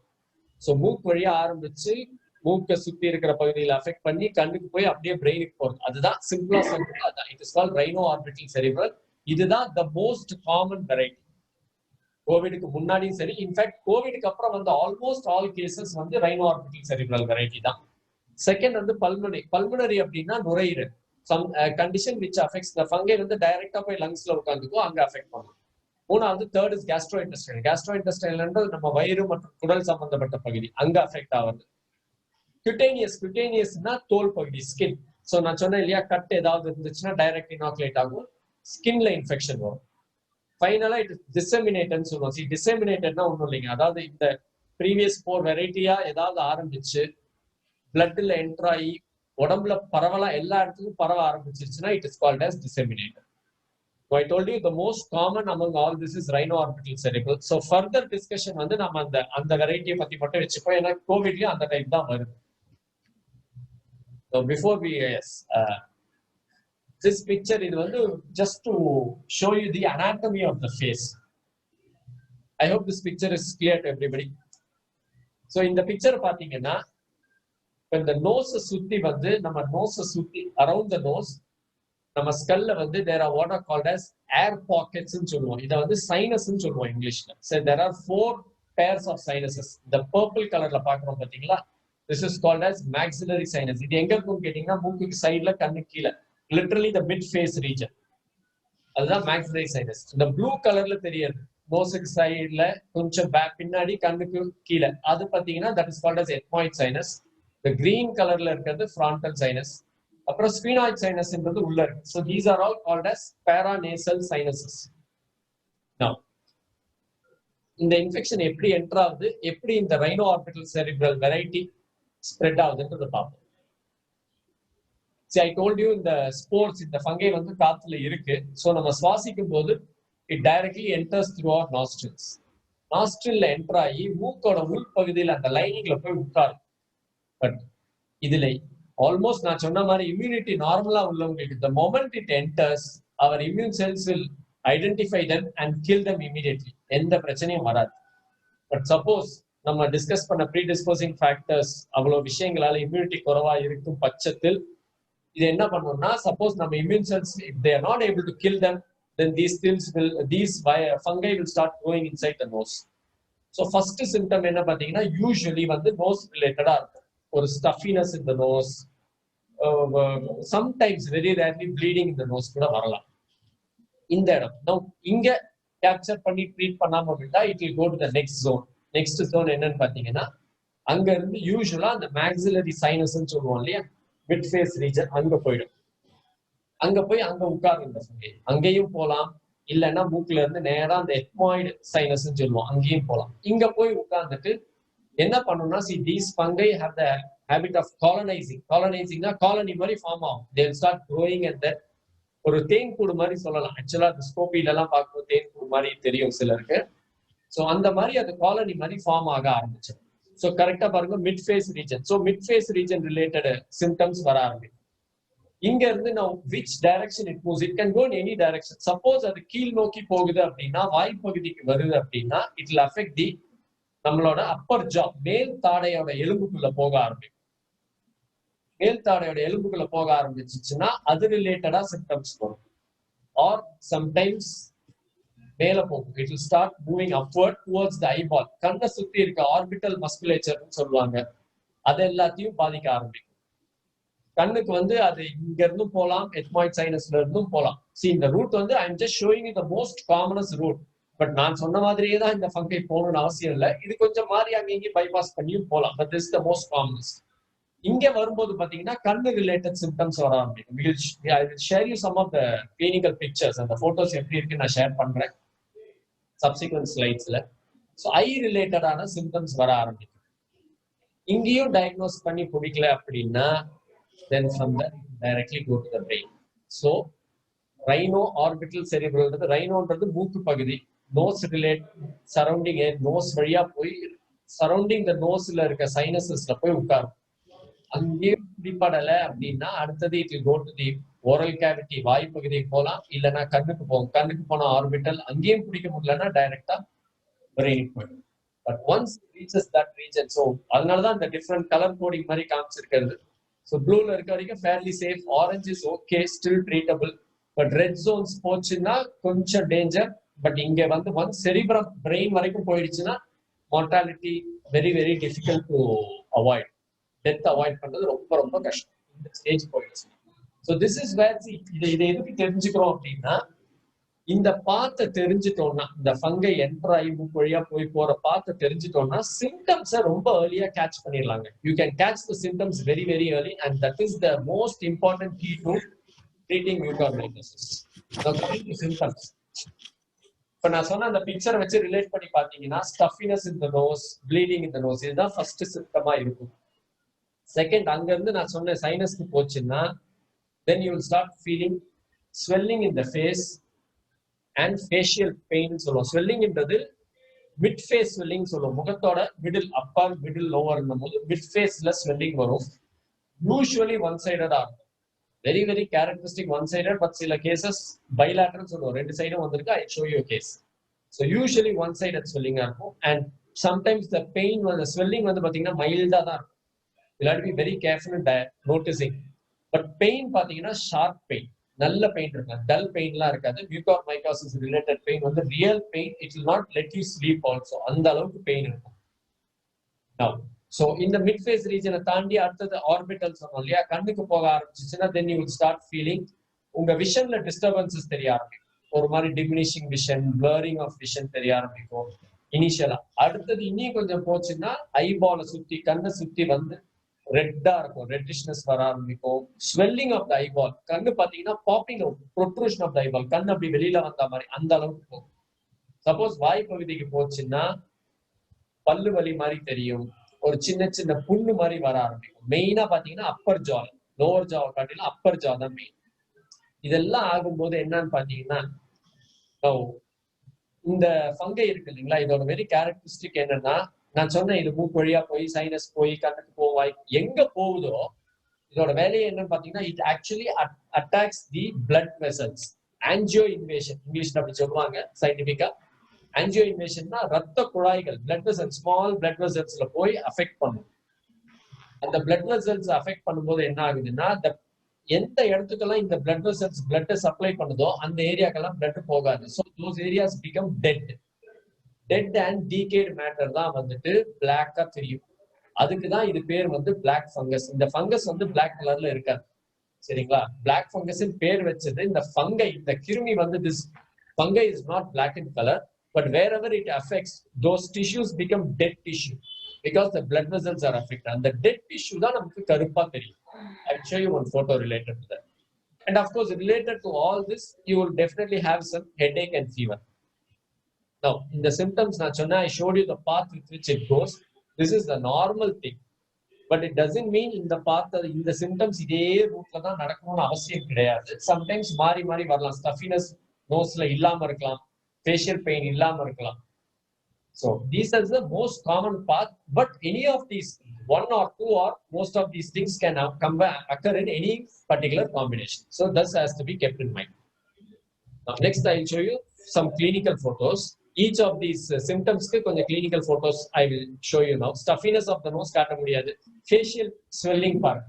So மூக்கு வழியா ஆரம்பிச்சு மூக்க சுத்தி இருக்கிற பகுதியில அஃபெக்ட் பண்ணி கண்ணுக்கு போய் அப்படியே பிரெயினுக்கு போகுது. அதுதான் சிம்பிளா சொல்றது அதான். It is called rhino-orbital cerebral. இதுதான் the most common variety. கோவிடுக்கு முன்னாடியும் சரி, இன்ஃபேக்ட் கோவிடுக்கு அப்புறம் வந்து ஆல்மோஸ்ட் ஆல் கேசஸ் வந்து rhino-orbital cerebral வெரைட்டி தான். செகண்ட் வந்து பல்மனரி அப்படின்னா நுரையீரல். Some condition which affects the ஃபங்கை வந்து டைரக்டா போய் லங்ஸ்ல உட்காந்துக்கும், அங்க அஃபெக்ட் பண்ணும். மூணாவது தேர்ட் இஸ் கேஸ்ட்ரோஇன்டெஸ்டைனல் நம்ம வயிறு மற்றும் குடல் சம்பந்தப்பட்ட பகுதி, அங்க அஃபெக்ட் ஆகுது. குட்டேனியஸ்னா தோல் பகுதி, ஸ்கின். ஸோ நான் சொன்னேன் இல்லையா, கட் ஏதாவது இருந்துச்சுன்னா டைரக்ட் இனாகுலேட் ஆகும், ஸ்கின்ல இன்ஃபெக்ஷன் வரும். ஃபைனலா இட் டிசெமினேட்டட்னு சொல்லுவோம். டிசெமினேட்டட்னா ஒன்றும் இல்லைங்க, அதாவது இந்த ப்ரீவியஸ் 4 வெரைட்டியா ஏதாவது ஆரம்பிச்சு பிளட்ல என்டர் ஆகி உடம்புல பரவலா எல்லா இடத்துக்கும் பரவ ஆரம்பிச்சிருச்சுன்னா it is called as disseminated. So I told you the most common among all this is rhino-orbital cerebral. So further discussion வந்து நம்ம அந்த வெரைட்டியை பத்தி மட்டும் வச்சுப்போம், ஏன்னா கோவிட்லயும் அந்த டைப் தான் வருது. So before we this picture, இது வந்து just to show you the anatomy of the face. I hope this picture is clear to everybody. So இந்த picture பாத்தீங்கன்னா இந்த நோஸை சுத்தி வந்து நம்ம நோஸை சுத்தி அரௌண்ட் த நோஸ் நம்ம ஸ்கல்ல வந்து there are what are called as air pockets ன்னு சொல்லுவோம். இதை வந்து சைனஸ் ன்னு சொல்லுவோம் இங்கிலீஷ்ல. So there are 4 pairs of sinuses. இந்த பர்பிள் கலர்ல பாக்குறோம் பாத்தீங்களா, this is called as maxillary sinus. இது எங்க இருக்குன்னு கேட்டீங்கன்னா மூக்குக்கு சைடுல, கண்ணு கீழே, literally the mid face region. அதுதான் maxillary sinus. இந்த ப்ளூ கலர்ல தெரியுது நோஸுக்கு சைடுல கொஞ்சம் பின்னாடி கண்ணுக்கு கீழே, அது பாத்தீங்கன்னா that is called as ethmoid sinus. The green colorல இருக்கிறது frontal sinus. அப்புறம் sphenoid sinus என்றது உள்ள இருக்கு. So these are all called as paranasal sinuses. Now இந்த இன்ஃபெக்ஷன் எப்படி என்டர் ஆகுது, எப்படி இந்த rhino-orbital cerebral variety ஸ்ப்ரெட் ஆகுதுன்றது பார்ப்போம். See, I told you இந்த ஸ்போர்ஸ், இந்த ஃபங்கை வந்து காத்துல இருக்கு. ஸோ நம்ம சுவாசிக்கும் போது it directly enters through our nostrils. நாஸ்ட்ரில்ல என்டர் ஆகி மூக்கோட உள் பகுதியில் அந்த லைனிங்ல போய் உட்காரும். பட் இதுல ஆல்மோஸ்ட் நான் சொன்ன மாதிரி இம்யூனிட்டி நார்மலா உள்ளவங்களுக்கு the moment it enters, our immune cells will identify them and kill them immediately. எந்த பிரச்சனையும் வராது. பட் சப்போஸ் நம்ம டிஸ்கஸ் பண்ண ப்ரீடிஸ்போசிங் ஃபேக்டர்ஸ் அவ்வளவு விஷயங்களால இம்யூனிட்டி குறைவா இருக்கும் பட்சத்தில் இது என்ன பண்ணும்னா, சப்போஸ் நம்ம immune cells if they are not able to kill them, then these fungi will start growing inside the nose. So first symptom என்ன பாத்தீங்கன்னா யூசுவலி வந்து நோஸ் ரிலேட்டடா இருக்கும். ஒரு ஸ்டஃபினஸ் in the nose, sometimes very rarely bleeding in the nose கூட வரலாம். இந்த இடம் now இங்க கேப்சர் பண்ணி ட்ரீட் பண்ணாம விட்டா it will go to the next zone. Next zone என்னன்னு பாத்தீங்கன்னா அங்க இருந்து யூசுவலா அந்த maxillary sinus ன்னு சொல்லுவோம் இல்லையா, மிட் ஃபேஸ் ரீஜன் அங்க போயிடும். அங்க போய் அங்க உட்கார்ந்து இந்த ஃபங்கை அங்கேயும் போகலாம், இல்லைன்னா மூக்குல இருந்து நேரா அந்த எத்மாய்டு சைனஸ் சொல்லுவோம் அங்கேயும் போகலாம். இங்க போய் உட்கார்ந்துட்டு என்ன பண்ணணும்னா these fungi have the habit of colonizingனா காலனி மாதிரி ஃபார்ம் ஆகும். they will start growing and then ஒரு தேன் கூடு மாதிரி சொல்லலாம். ஆக்சுவலா அந்த ஸ்கோபில எல்லாம் பார்க்கும்போது தேன் கூடு மாதிரி தெரியும் சிலருக்கு. ஸோ அந்த மாதிரி அது காலனி மாதிரி ஃபார்ம் ஆக ஆரம்பிச்சிடும். ஸோ கரெக்டா பாருங்க mid face region. So mid face region related symptoms வர ஆரம்பிக்கும். இங்க இருந்து நான் which direction it moves, it can go in any direction. Suppose அது கீழ் நோக்கி போகுது அப்படின்னா, வாய்ப்பகுதிக்கு வருது அப்படின்னா, இட் வில் அஃபெக்ட் தி நம்மளோட அப்பர் ஜா, மேல் தாடையோட எலும்புக்குள்ள போக ஆரம்பிக்கும். மேல் தாடையோட எலும்புக்குள்ள போக ஆரம்பிச்சுச்சுன்னா அது ரிலேட்டடா சிம்டம்ஸ் வரும். ஆர் சம்டைம்ஸ் மேல போகும். It will start moving upward towards the eyeball. கண்ணை சுத்தி இருக்க ஆர்பிட்டல் மஸ்குலேச்சர்னு சொல்லுவாங்க, அது எல்லாத்தையும் பாதிக்க ஆரம்பிக்கும். கண்ணுக்கு வந்து அது இங்க இருந்தும் போகலாம், எத்மாய்ட் சைனஸ்ல இருந்தும் போகலாம். இந்த ரூட் வந்து I am just showing the most commonest route. But நான் சொன்ன மாதிரியே தான் இந்த ஃபங்கை போகணும்னு அவசியம் இல்லை. இது கொஞ்சம் மாறி அங்கேயும் பைபாஸ் பண்ணியும் போகலாம். But this the most commonest. இங்க வரும்போது பாத்தீங்கன்னா கண்ணு ரிலேட்டட் சிம்டம்ஸ் வர ஆரம்பிக்கும். I will share you some of the clinical pictures. அந்த போட்டோஸ் எப்படி இருக்கு நான் ஷேர் பண்றேன் சப்சிக்வெண்ட் ஸ்லைட்ஸ்ல. ஸோ ஐ ரிலேட்டடான சிம்டம்ஸ் வர ஆரம்பிக்கும். இங்கேயும் டயக்னோஸ் பண்ணி பிடிக்கல அப்படின்னா then from that directly go to the brain. So rhino orbital cerebral, rhinoன்றது மூக்கு பகுதி, nose relate surrounding a nose வழியா போய் surrounding the noseல இருக்க சைனசஸ்ல போய் உட்காரும். அங்கேயும் பிடிப்படல அப்படின்னா அடுத்தது it will go to the oral cavity, வாய் பகுதிக்கு போகலாம், இல்லைன்னா கண்ணுக்கு போகும். கண்ணுக்கு போன ஆர்பிட்டல் அங்கேயும் பிடிக்க முடியலன்னா டைரக்டா பிரெயின் போயிடும். But once reaches that region, so அதனாலதான் இந்த டிஃப்ரெண்ட் கலர் கோடிங் மாதிரி காமிச்சிருக்கிறது. ஸோ ப்ளூல இருக்க வரைக்கும் fairly safe, orange is okay still treatable. But red Jones போச்சுன்னா கொஞ்சம் டேஞ்சர். பட் இங்க வந்து ஒன்ஸ் செரிப்ரம் பிரெயின் வரைக்கும் போயிடுச்சுன்னா mortality very very difficult to avoid. Death avoid பண்றது ரொம்ப ரொம்ப கஷ்டம் இந்த ஸ்டேஜ் போயிடுச்சு. ஸோ திஸ் இஸ் வேர் இதை எதுக்கு தெரிஞ்சுக்கிறோம் அப்படின்னா, இந்த பாத்தை தெரிஞ்சுட்டோம்னா, இந்த ஃபங்கை என்டர் ஆகி மூக்கு வழியா போய் போற பாத்தை தெரிஞ்சுட்டோம்னா சிம்டம்ஸை ரொம்ப ஏர்லியா கேட்ச் பண்ணிடலாங்க. You can catch the symptoms very very early and that is the most important key to treating mucormycosis. Symptoms இப்ப நான் சொன்ன அந்த பிக்சரை வச்சு ரிலேட் பண்ணி பாத்தீங்கன்னா, stuffiness in the nose, bleeding in the nose, இதுதான் ஃபர்ஸ்ட் சிம்டமா இருக்கும். செகண்ட், அங்க இருந்து நான் சொன்ன சைனஸ்க்கு போச்சுன்னா then you will start feeling swelling in the face and facial pain சொல்லுவோம். ஸ்வெல்லிங் என்றது மிட் ஃபேஸ் ஸ்வெல்லிங் சொல்லுவோம். முகத்தோட மிடில், அப்பர் மிடில் லோவர் போது மிட் ஃபேஸ்ல ஸ்வெல்லிங் வரும். யூஸ்வலி ஒன் சைடடா இருக்கும். Very very characteristic one sided. But சில கேசஸ் பைலாட்டரல் சொல்லுவோம், ரெண்டு சைடும் வந்திருக்கு. I show you case. So usually one sided ஸ்வெல்லிங்கா இருக்கும். அண்ட் சம்டைம்ஸ் த பெயின் வந்து ஸ்வெல்லிங் வந்து பாத்தீங்கன்னா மைல்டா தான் இருக்கும். You have to be very careful in noticing. But pain பாத்தீங்கன்னா ஷார்ப் பெயின், நல்ல பெயின் இருக்கு, டல் பெயின்லாம் இருக்காது. மியூகார்மைகோசிஸ் ரிலேட்டட் பெயின் வந்து real pain. It will not let you sleep also. அந்த அளவுக்கு பெயின் இருக்கும். ஸோ இந்த மிட் ஃபேஸ் ரீஜனை தாண்டி அடுத்தது ஆர்பிட்டல் சொன்னோம் இல்லையா, கண்ணுக்கு போக ஆரம்பிச்சுன்னா then you will start feeling உங்க விஷன்ல டிஸ்டர்பன்சஸ் தெரிய ஆரம்பிக்கும். ஒரு மாதிரி diminishing vision, blurring of vision தெரிய ஆரம்பிக்கும் இனிஷியலா. அடுத்தது இன்னும் கொஞ்சம் போச்சுன்னா ஐபாலை சுத்தி, கண்ணை சுத்தி வந்து ரெட்டா இருக்கும், ரெட்டிஷ்னஸ் வர ஆரம்பிக்கும். ஸ்வெல்லிங் ஆஃப் த ஐபால், கண்ணு பாத்தீங்கன்னா popping out, protrusion of the eyeball, கண் அப்படி வெளியில வந்த மாதிரி அந்த அளவுக்கு போகும். சப்போஸ் வாய் பகுதிக்கு போச்சுன்னா பல்லு வலி மாதிரி தெரியும், ஒரு சின்ன சின்ன புண்ணு மாதிரி வர ஆரம்பிக்கும். மெயினா பாத்தீங்கன்னா அப்பர் ஜா, லோவர் ஜாவை காட்டிலும் அப்பர் ஜா தான் மெயின். இதெல்லாம் ஆகும்போது என்னன்னு பாத்தீங்கன்னா, இந்த ஃபங்கை இருக்கு இல்லைங்களா, இதோட வெரி கேரக்டரிஸ்டிக் என்னன்னா, நான் சொன்னேன் இது மூக்கு வழியா போய் சைனஸ் போய் கண்ணுக்கு போவாய் எங்க போகுதோ இதோட வேலையை என்னன்னு பாத்தீங்கன்னா, it actually attacks the blood vessels. Angio invasion இங்கிலீஷ்ல அப்படி சொல்லுவாங்க சயின்டிபிக்கா. ஆன்ஜியோ இன்வேஷன்னா ரத்த குழாய்கள், பிளட் வெசல்ஸ், ஸ்மால் பிளட் வெசல்ஸ்ல போய் அஃபெக்ட் பண்ணும். அந்த பிளட் வெசல்ஸ் அஃபெக்ட் பண்ணும்போது என்ன ஆகுதுன்னா, எந்த இடத்துக்கெல்லாம் இந்த பிளட் வெசல்ஸ் பிளட்டை சப்ளை பண்ணுதோ அந்த ஏரியாக்கெல்லாம் பிளட் போகாது. So those areas become dead. Dead and decayed matter தான் வந்துட்டு பிளாக்கா தெரியும். அதுக்குதான் இது பேர் வந்து பிளாக் ஃபங்கஸ். இந்த ஃபங்கஸ் வந்து பிளாக் கலர்ல இருக்காது, சரிங்களா. பிளாக் ஃபங்கஸ் பேர் வச்சது இந்த ஃபங்கை, இந்த கிருமி வந்து this fungi is not black in colour, but wherever it affects those tissues become dead tissue because the blood vessels are affect. அந்த டெட் டிஷ்யூ தான் நமக்கு கருப்பா தெரியும். I'll show you one photo related to that. And of course, related to all this, you will definitely have some headache and fever. Now, in the symptoms, I showed you the path with which it goes. This is the normal thing. But it doesn't mean in the path, in the symptoms, இதே ரூட்ல தான் நடக்கணும்னு அவசியம் கிடையாது. Sometimes மாறி மாறி வரலாம். Stuffiness nosல இல்லாம இருக்கலாம். Facial pain இல்லாம இருக்கலாம். So these are the most common path, but any of these, one or two or most of these things can occur in any particular combination. So this has to be kept in mind. Now next I will show you some clinical photos. Each of these symptoms ku konja clinical photos I will show you now. Stuffiness of the nose kaata mudiyadhu. Facial swelling part.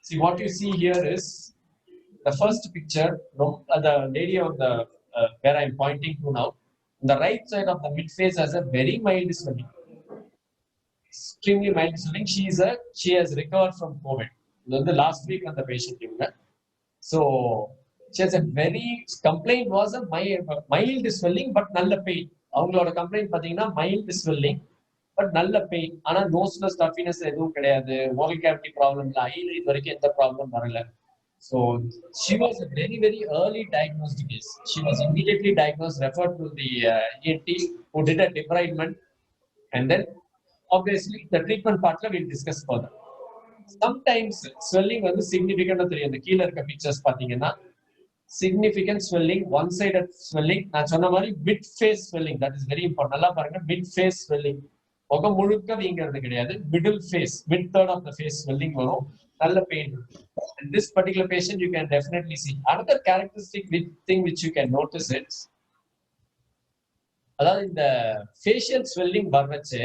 See what you see here is the first picture. The lady on the where I am pointing to now. The right side of the mid face has a very mild swelling. Extremely mild swelling. She has recovered from COVID. The last week on the patient. So she has a very complaint was a mild swelling but nalla pain. அவங்களோட complaint பாத்தீங்கன்னா mild swelling but நல்ல pain. ஆனா nose stuffiness எதுவும் கிடையாது. Oral cavity problem இல்ல. eyelid வரைக்கும் எந்த problem வரல. So she was a very, very early diagnosed case. She was immediately diagnosed, referred to the ENT who did a debridement, and then obviously the treatment part we'll discuss further. Sometimes swelling வந்து significant தெரியும். இந்த கீழ இருக்க pictures பாத்தீங்கன்னா significant swelling, one-sided swelling. நான் சொன்ன மாதிரி mid face swelling, that is very important. நல்லா பாருங்க, mid face swelling. முகம் முழுக்க வீங்கிறது கிடையாது. Middle face, mid third of the face swelling வரும். நல்ல pain. And this particular patient you can definitely see. Another characteristic thing which you can notice is, அதாவது இந்த facial swelling வர்றச்சே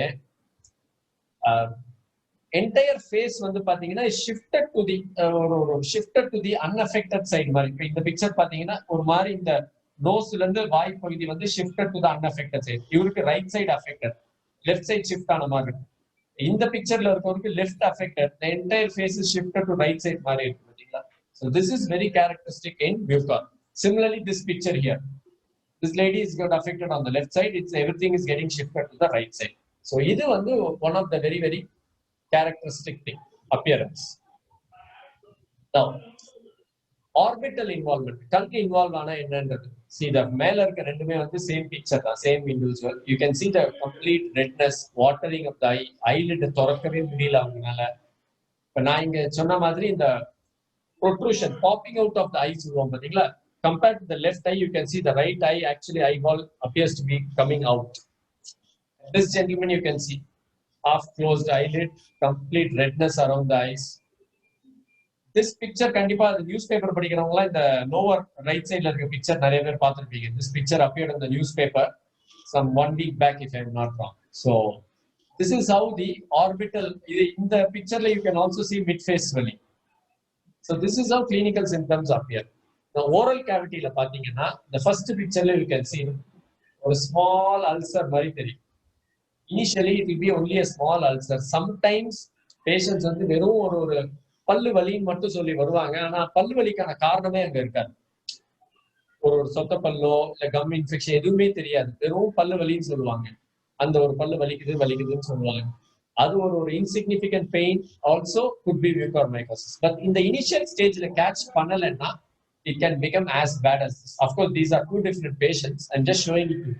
entire face வந்து பாத்தீங்கன்னா shifted to the unaffected side மாதிரி. இப்போ இந்த picture பாத்தீங்கன்னா ஒரு மாதிரி இந்த நோஸ்ல இருந்து வாய் பகுதி வந்து shifted to the unaffected side. இவருக்கு right side affected, left side shift ஆன மாதிரி இருக்கு. இந்த பிக்சர்ல இருக்கவருக்கு left affected, the entire face is shifted to right side மாதிரி இருக்கு பாத்தீங்களா. So this is very characteristic in mucor. Similarly, this picture here, this lady is got affected on the left side. Everything is getting shifted to the right side. So இது வந்து one of the very, very characteristic thing, appearance. Now, orbital involvement, கல்வி involve ஆனா என்னன்றது. See the மேல இருக்க ரெண்டுமே வந்து same picture தான், same individual. You can see the complete redness, watering of the eye, eyelid திறக்கவே முடியல அவங்கனால. இப்ப நான் இங்க சொன்ன மாதிரி இந்த protrusion, popping out of the eye சொல்லுவோம் பாத்தீங்களா. Compared to the left eye, you can see the right eye actually eyeball appears to be coming out. This gentleman you can see half closed eyelid, complete redness around the eyes. This picture கண்டிப்பா the newspaper படிக்கிறவங்க இந்த lower right sideல இருக்க picture நிறைய பேர் பார்த்திருப்பீங்க. This picture appeared in the newspaper some 1 week back if I am not wrong. So this is how the orbital, in the picture you can also see mid face swelling. So this is how clinical symptoms appear. The oral cavity la பாத்தீங்கன்னா the first picture you can see ஒரு small ulcer மாதிரி தெரியும். Initially it will be only a small ulcer. Sometimes patients வந்து வெறும் ஒரு பல்லு வலின்னு மட்டும் சொல்லி வருவாங்க. ஆனா பல்லு வலிக்கான காரணமே அங்க இருக்காது. ஒரு சொத்த பல்லோ இல்ல கம் இன்ஃபெக்ஷன் எதுவுமே தெரியாது. வெறும் பல்லு வலின்னு சொல்லுவாங்க. அந்த ஒரு பல்லு வலிக்குதுன்னு சொல்லுவாங்க. அது ஒரு insignificant pain also could be mucormycosis. But in the initial stage catch பண்ணலன்னா it can become as bad as this. Of course, these are two different patients. I'm just showing you.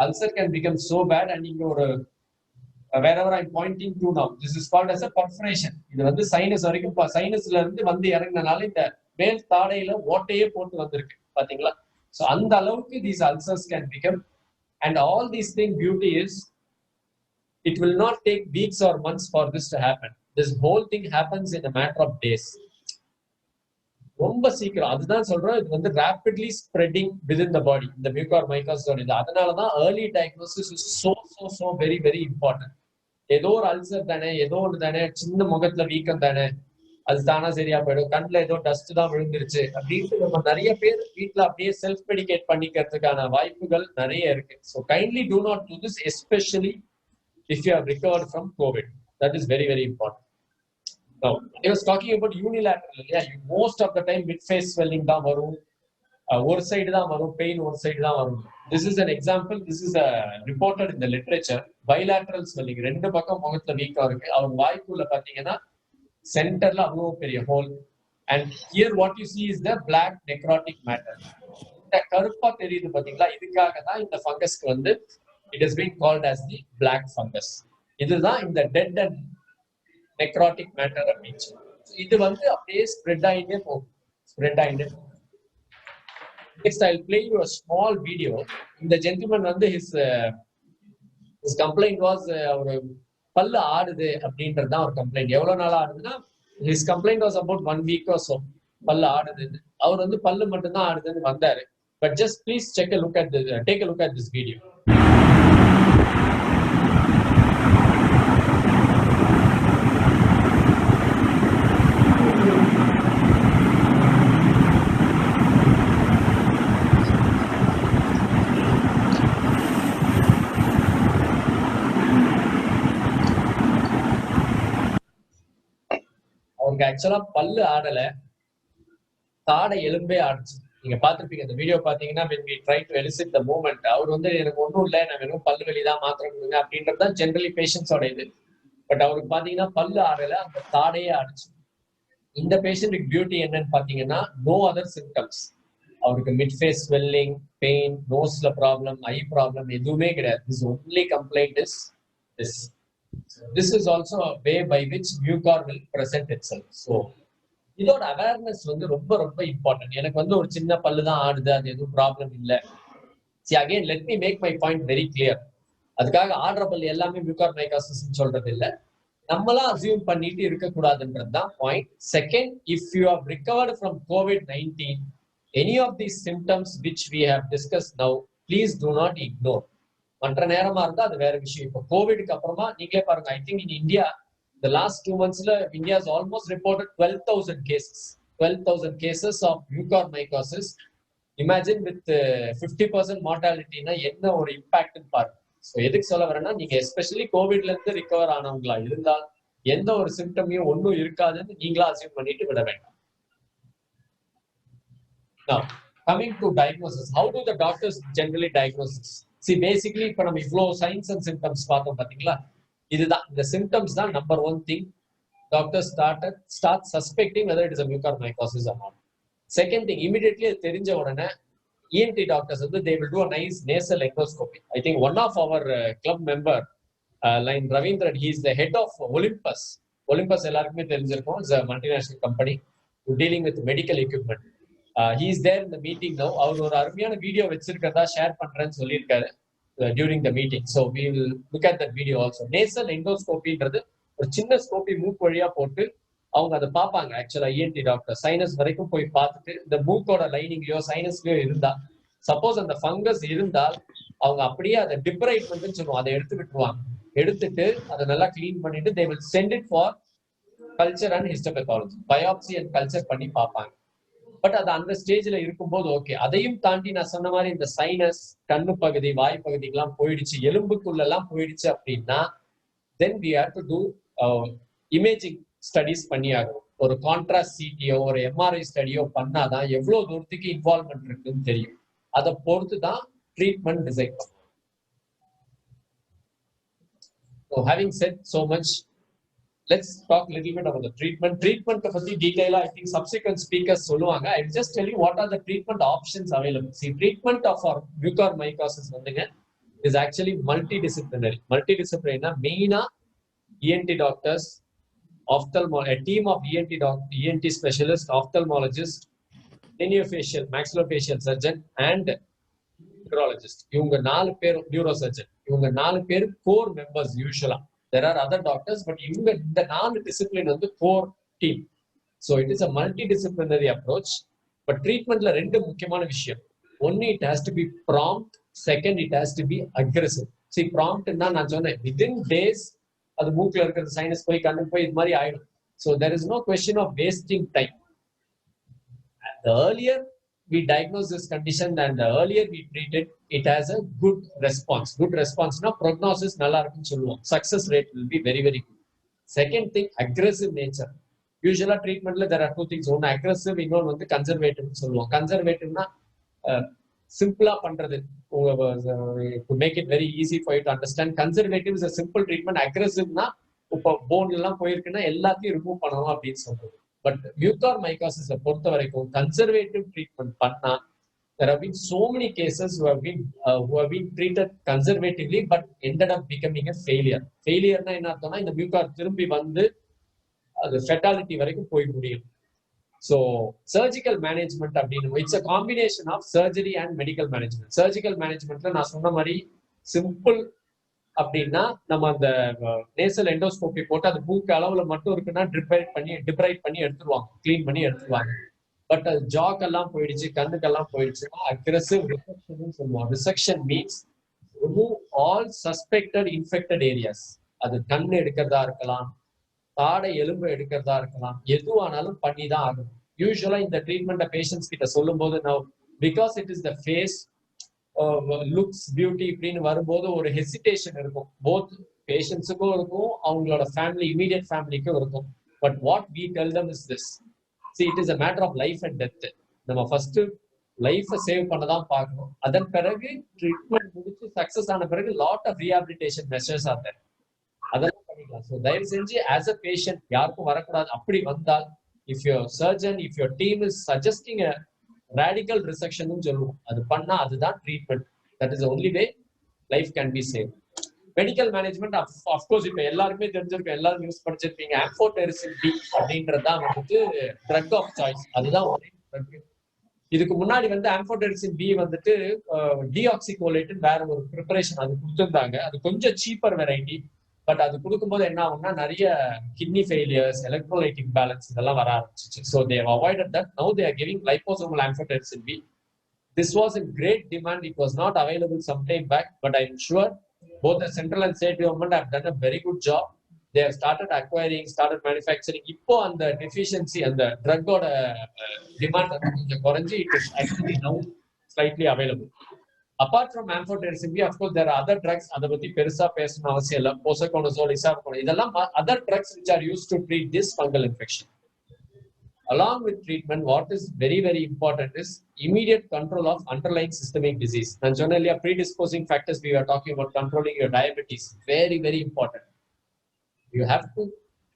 Ulcer can become so bad, and wherever I'm pointing to now, this is called as a perforation. இது வந்து sinus வரைக்கும் சைனஸ்ல இருந்து வந்து இறங்கினால இந்த மேல் தாடையில ஓட்டையே போட்டு வந்திருக்கு பாத்தீங்களா. So அந்த அளவுக்கு these ulcers can become, and all these things beauty is it will not take weeks or months for this to happen. This whole thing happens in a matter of days. ரொம்ப சீக்கிரம். அதுதான் சொல்றோம், இது வந்து rapidly spreading within the body, இந்த mucormycosis. அதனாலதான் early diagnosis is so very, very important. ஏதோ ஒரு அல்சர் தானே, ஏதோ ஒண்ணு தானே, சின்ன முகத்துல வீக்கம் தானே, அது தானா சரியா போயிடும், கண்ணுல ஏதோ டஸ்ட் தான் விழுந்துருச்சு அப்படின்ட்டு நம்ம நிறைய பேர் வீட்டுல அப்படியே செல்ஃப் மெடிகேட் பண்ணிக்கிறதுக்கான வாய்ப்புகள் நிறைய இருக்கு. So kindly do not do this, especially if you have recovered from COVID. That is very, very important. Now, I was talking about unilateral. Yeah, most of the time mid-face swelling தான் வரும், ஒரு side தான் வரும், pain ஒரு side தான் வரும். This is an example. This is reported in the literature. Bilateral swelling, ரெண்டு பக்கம் முகத்துல வீக்கம் இருக்கு. அவர் வாய்க்குள்ள பாத்தீங்கன்னா சென்டர்ல அவ்வளோ பெரிய whole. And here what you see is the black necrotic matter. இந்த கருப்பா தெரியுது பாத்தீங்களா, இதுக்காக தான் இந்த ஃபங்கஸ்க்கு வந்து it has been called as the black fungus. இதுதான் இந்த dead and necrotic matter அப்படின்னு. இது வந்து அப்படியே ஸ்ப்ரெட் ஆகிட்டே போகும், ஸ்ப்ரெட் ஆகிட்டே போகும். Next, I'll play you a small video. இந்த gentleman வந்து his complaint was ஒரு பல்லு ஆடுது அப்படின்றது தான் ஒரு கம்ப்ளைண்ட். எவ்வளவு நாள் ஆடுதுன்னா, his complaint was about 1 week or so. பல்லு ஆடுது, அவர் வந்து பல்லு மட்டும் தான் ஆடுதுன்னு வந்தாரு. But just please take a look at this video. அவருக்கு ஆக்சுவலா பல்லு ஆடல, தாடை எலும்பே ஆடுச்சு. நீங்க பாத்துருப்பீங்க இந்த வீடியோ பாத்தீங்கன்னா, when we try to elicit the movement, அவர் வந்து எனக்கு ஒன்றும் இல்லை, நான் வெறும் பல்லு வெளிதான் மாத்திரம் கொடுங்க அப்படின்றதுதான் ஜென்ரலி பேஷண்ட்ஸோட இது. பட் அவருக்கு பாத்தீங்கன்னா பல்லு ஆடல, அந்த தாடையே ஆடுச்சு. இந்த பேஷண்ட்டுக்கு பியூட்டி என்னன்னு பாத்தீங்கன்னா, நோ அதர் சிம்டம்ஸ். அவருக்கு மிட் ஃபேஸ் ஸ்வெல்லிங், பெயின், நோஸ்ல ப்ராப்ளம், ஐ ப்ராப்ளம் எதுவுமே கிடையாது. His only complaint is this. This is also a way by which mucor will present itself. So இதோட அவேர்னஸ் வந்து ரொம்ப ரொம்ப இம்பார்ட்டன்ட். எனக்கு வந்து ஒரு சின்ன பல்லு தான் ஆடுது, அது எதுவும் ப்ராப்ளம் இல்லை. See again, let me make my point very clear. அதுக்காக ஆடுற பல்லு எல்லாமே mucormycosis சொல்றது இல்லை, நம்மளா அசியூம் பண்ணிட்டு இருக்கக்கூடாதுன்றது தான் point. Second, if you have recovered from COVID-19, any of these symptoms which we have discussed now, please do not ignore. மற்ற நேரமா இருந்தா அது வேற விஷயம். இப்போ கோவிட்க்கு அப்புறமா நீங்களே பாருங்க, I think in India the last 2 monthsல India has almost reported 12,000 cases of mucormycosis. Imagine with 50% mortality னா என்ன ஒரு இம்பாக்ட் பாருங்க. ஸோ எதுக்கு சொல்ல வரேன்னா, நீங்க எஸ்பெஷலி கோவிட்ல இருந்து ரிகவர் ஆனவங்களா இருந்தால் எந்த ஒரு சிம்டமையும் ஒன்றும் இருக்காதுன்னு நீங்களா அசியூம் பண்ணிட்டு விட வேண்டாம். Now, coming to diagnosis, how do the doctors generally diagnose this? See, basically இப்ப நம்ம இவ்வளோ சைன்ஸ் அண்ட் சிம்டம்ஸ் பார்த்தோம் பாத்தீங்களா, இதுதான் இந்த சிம்டம்ஸ் தான் number 1 thing. Doctor start suspecting whether it is a mucormycosis or not. Second thing, immediately அது தெரிஞ்ச உடனே ENT டாக்டர்ஸ் வந்து they will do a nice nasal endoscopy. I think one of our club member, like Ravindran, he is the head of Olympus. Olympus எல்லாருக்குமே தெரிஞ்சிருக்கும், it's a multinational company dealing with medical equipment. He is there in the meeting now. அவர் ஒரு அருமையான video வச்சிருக்கிறதா share பண்றேன்னு சொல்லியிருக்காரு during the meeting. So we will look at that video also. Nasal endoscopyன்றது ஒரு சின்ன ஸ்கோப்பி மூக்கு வழியா போட்டு அவங்க அதை பார்ப்பாங்க. ஆக்சுவலா ENT டாக்டர் சைனஸ் வரைக்கும் போய் பார்த்துட்டு இந்த மூக்கோட லைனிங்லயோ சைனஸ்லயோ இருந்தா, சப்போஸ் அந்த ஃபங்கஸ் இருந்தால் அவங்க அப்படியே அதை டிப்ரைட்மெண்ட்னு சொல்லுவோம், அதை எடுத்து விட்டுருவாங்க. எடுத்துட்டு அதை நல்லா கிளீன் பண்ணிட்டு they will send it for culture and histopathology, biopsy and culture பண்ணி பார்ப்பாங்க. பட் அது அந்த ஸ்டேஜ்ல இருக்கும்போது ஓகே. அதையும் தாண்டி நான் சொன்ன மாதிரி இந்த சைனஸ், கண்ணு பகுதி, வாய் பகுதிக்கெல்லாம் போயிடுச்சு, எலும்புக்குள்ளெல்லாம் போயிடுச்சு அப்படின்னா தென் we have to do imaging studies பண்ணி ஆகும். ஒரு கான்ட்ராஸ்ட் சிடியோ ஒரு MRI ஸ்டடியோ பண்ணாதான் எவ்வளவு தூரத்துக்கு இன்வால்வ்மெண்ட் இருக்குன்னு தெரியும். அதை பொறுத்து தான் ட்ரீட்மெண்ட் டிசைட் பண்ணும். So having said so much, let's talk a little bit about the treatment. Treatment பத்தி டீடைலா I think subsequent speakers சொல்லுவாங்க. I will just tell you what are the treatment options available. See, treatment of our mucormycosis வந்துங்க is actually multidisciplinary. Multidisciplinary னா மெயினா ENT doctors, a team of ENT specialists, ophthalmologist, craniofacial, maxillofacial surgeon and neurologist. இவங்க 4 பேர், neurosurgeon, இவங்க 4 பேர் core members usually. There are other doctors, but இந்த 4 discipline வந்து core team. So it is a multidisciplinary approach. But treatmentல 2 முக்கியமான விஷயம். One, it has to be prompt. Second, it has to be aggressive. See, prompt ன்னா நான் சொன்னேன், within days அது மூக்குல இருக்கிற சைனஸ் போய் கண்ணு போய் இது மாதிரி ஆயிடும். So there is no question of wasting time. And the earlier we diagnose this condition and the earlier we treat it, it has a good response. Good response na prognosis நல்லா இருக்குன்னு சொல்லுவோம். Success rate will be very very good. Second thing, aggressive nature. Usually treatmentல there are 2 things. One aggressive, இன்னொன்று வந்து conservative சொல்லுவோம். Conservativeனா சிம்பிளா பண்றது. To make it very easy for you to understand, conservative is a simple treatment. Aggressive na இப்போ phone எல்லாம் போயிருக்குன்னா எல்லாத்தையும் remove பண்ணணும் அப்படின்னு சொல்றது. பட் மியூகார்மைகோசிஸை பொறுத்த வரைக்கும் கன்சர்வேட்டிவ் ட்ரீட்மெண்ட் பண்ணா there have been so many cases who have been treated conservatively but ended up becoming a failure. Failure-na என்ன அர்த்தம்னா இந்த மியூகார் திரும்பி வந்து அது ஃபெட்டாலிட்டி வரைக்கும் போய் முடியும். ஸோ சர்ஜிக்கல் மேனேஜ்மெண்ட் அப்படின்னு it's a combination of surgery and medical management. Surgical மேனேஜ்மெண்ட்ல நான் சொன்ன மாதிரி சிம்பிள் அப்படின்னா நம்ம அந்த நேசல் எண்டோஸ்கோபி போட்டு அது மூக்கு அளவுல மட்டும் இருக்குன்னா டிப்ரைட் பண்ணி எடுத்துருவாங்க, கிளீன் பண்ணி எடுத்துருவாங்க. பட் அது ஜாக்கெல்லாம் போயிடுச்சு, கண்ணுக்கெல்லாம் போயிடுச்சுன்னா அக்ரெசிவ் ரிசெக்ஷன் சொல்லுவோம். Resection means remove all suspected infected areas. அது கண்ணு எடுக்கிறதா இருக்கலாம், தாடை எலும்பு எடுக்கிறதா இருக்கலாம், எதுவானாலும் பண்ணி தான் ஆகும். யூஸ்வலா இந்த ட்ரீட்மெண்ட்டை பேஷண்ட்ஸ் கிட்ட சொல்லும் போது because it is the face looks beauty இப்படின்னு வரும்போது ஒரு ஹெசிடேஷன் இருக்கும். போத் பேஷண்ட்ஸுக்கும் இருக்கும், அவங்களோட ஃபேமிலி இமீடியட் ஃபேமிலிக்கும் இருக்கும். But what we tell them is this, see it is a matter of life and death. நம்ம ஃபர்ஸ்ட் லைஃபை சேவ் பண்ண தான் பார்க்கணும். அதன் பிறகு ட்ரீட்மெண்ட் முடிச்சு சக்சஸ் ஆன பிறகு lot of rehabilitation measures are there, அதெல்லாம் பண்ணிக்கலாம். ஸோ தயவு செஞ்சு ஆஸ் அ பேஷண்ட் யாருக்கும் வரக்கூடாது. அப்படி வந்தால் if your surgeon if your team is suggesting a radical resection சொல்லுவோம், அது பண்ணா அதுதான் treatment. That is only way life can be save. Medical management of course இப்ப எல்லாருமே தெரிஞ்சிருக்கும், எல்லாரும் நியூஸ் படிச்சிருப்பீங்க. ஆம்போடெரிசின் B அப்படின்றதுதான் வந்துட்டு ட்ரக் ஆஃப் சாய்ஸ். அதுதான் ஒரே ட்ரக். இதுக்கு முன்னாடி வந்து ஆம்போடெரிசின் B வந்துட்டு டிஆக்சிகோலேட் வேற ஒரு ப்ரிப்பரேஷன் அது கொடுத்துருந்தாங்க. அது கொஞ்சம் சீப்பர் வெரைட்டி. பட் அது கொடுக்கும்போது என்ன ஆகும்னா நிறைய கிட்னி ஃபெயிலியர்ஸ், எலக்ட்ரோலைட் இம்பேலன்ஸ் இதெல்லாம் வர ஆரம்பிச்சிச்சு. So they have avoided that. Now they are giving liposomal amphotericin B. This was in great demand. It was not available some time back, but I'm sure both the central and state government have done a very good job. They have started acquiring, started manufacturing. இப்போ அந்த deficiency, அந்த drug-ஓட demand கொஞ்சம் குறைஞ்சி it is actually now slightly available. Apart from amphotericin B, of course, there are other drugs. அதை பத்தி பெருசா பேசணும் அவசியம் இல்லை. posaconazole, isavuconazole, இதெல்லாம் other drugs which are used to treat this fungal infection. Along with treatment, what is very, very important is immediate control of underlying systemic disease. And generally, predisposing factors, we are talking about controlling your diabetes. Very, very important. You have to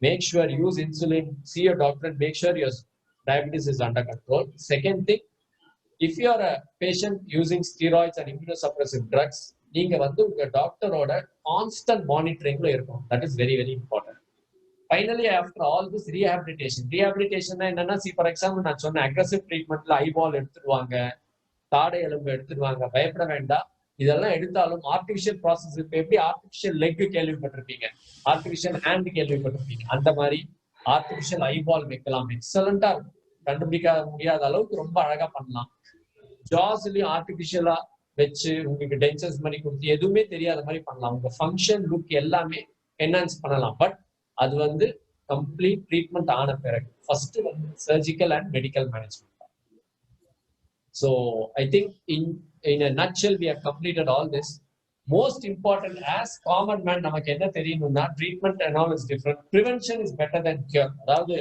make sure, use insulin, see your doctor and make sure your diabetes is under control. Second thing, if you are a patient using steroids and immunosuppressive drugs, நீங்க வந்து உங்க டாக்டரோட constant மானிட்டரிங்ல இருக்கும். That is very, very important. Finally, after all this rehabilitation என்னன்னா, for example, நான் சொன்ன aggressive treatmentல eyeball எடுத்துடுவாங்க, தாடை எலும்பு எடுத்துடுவாங்க, பயப்பட வேண்டாம். இதெல்லாம் எடுத்தாலும் ஆர்டிபிஷியல் ப்ராசஸ், இப்ப எப்படி ஆர்டிபிஷியல் லெக் கேள்விப்பட்டிருப்பீங்க, ஆர்டிபிஷியல் ஹேண்ட் கேள்விப்பட்டிருப்பீங்க, அந்த மாதிரி ஆர்டிபிஷியல் ஐபால் வைக்கலாம். எக்ஸலண்டா கண்டுபிடிக்க முடியாத அளவுக்கு ரொம்ப அழகா பண்ணலாம். ஜாஸ்லயும் ஆர்டிபிஷியலா வச்சு உங்களுக்கு டென்சர்ஸ் மாதிரி கொடுத்து எதுவுமே தெரியாத மாதிரி பண்ணலாம். உங்க ஃபங்க்ஷன் லுக் எல்லாமே என்ஹான்ஸ் பண்ணலாம். பட் அது வந்து கம்ப்ளீட் ட்ரீட்மெண்ட் ஆன பிறகு ஃபர்ஸ்ட் வந்து surgical and medical management. So I think in a nutshell we have completed all this. Most important, as common man நமக்கு என்ன தெரியணும்னா, treatment and all is different. Prevention is better than cure. அதாவது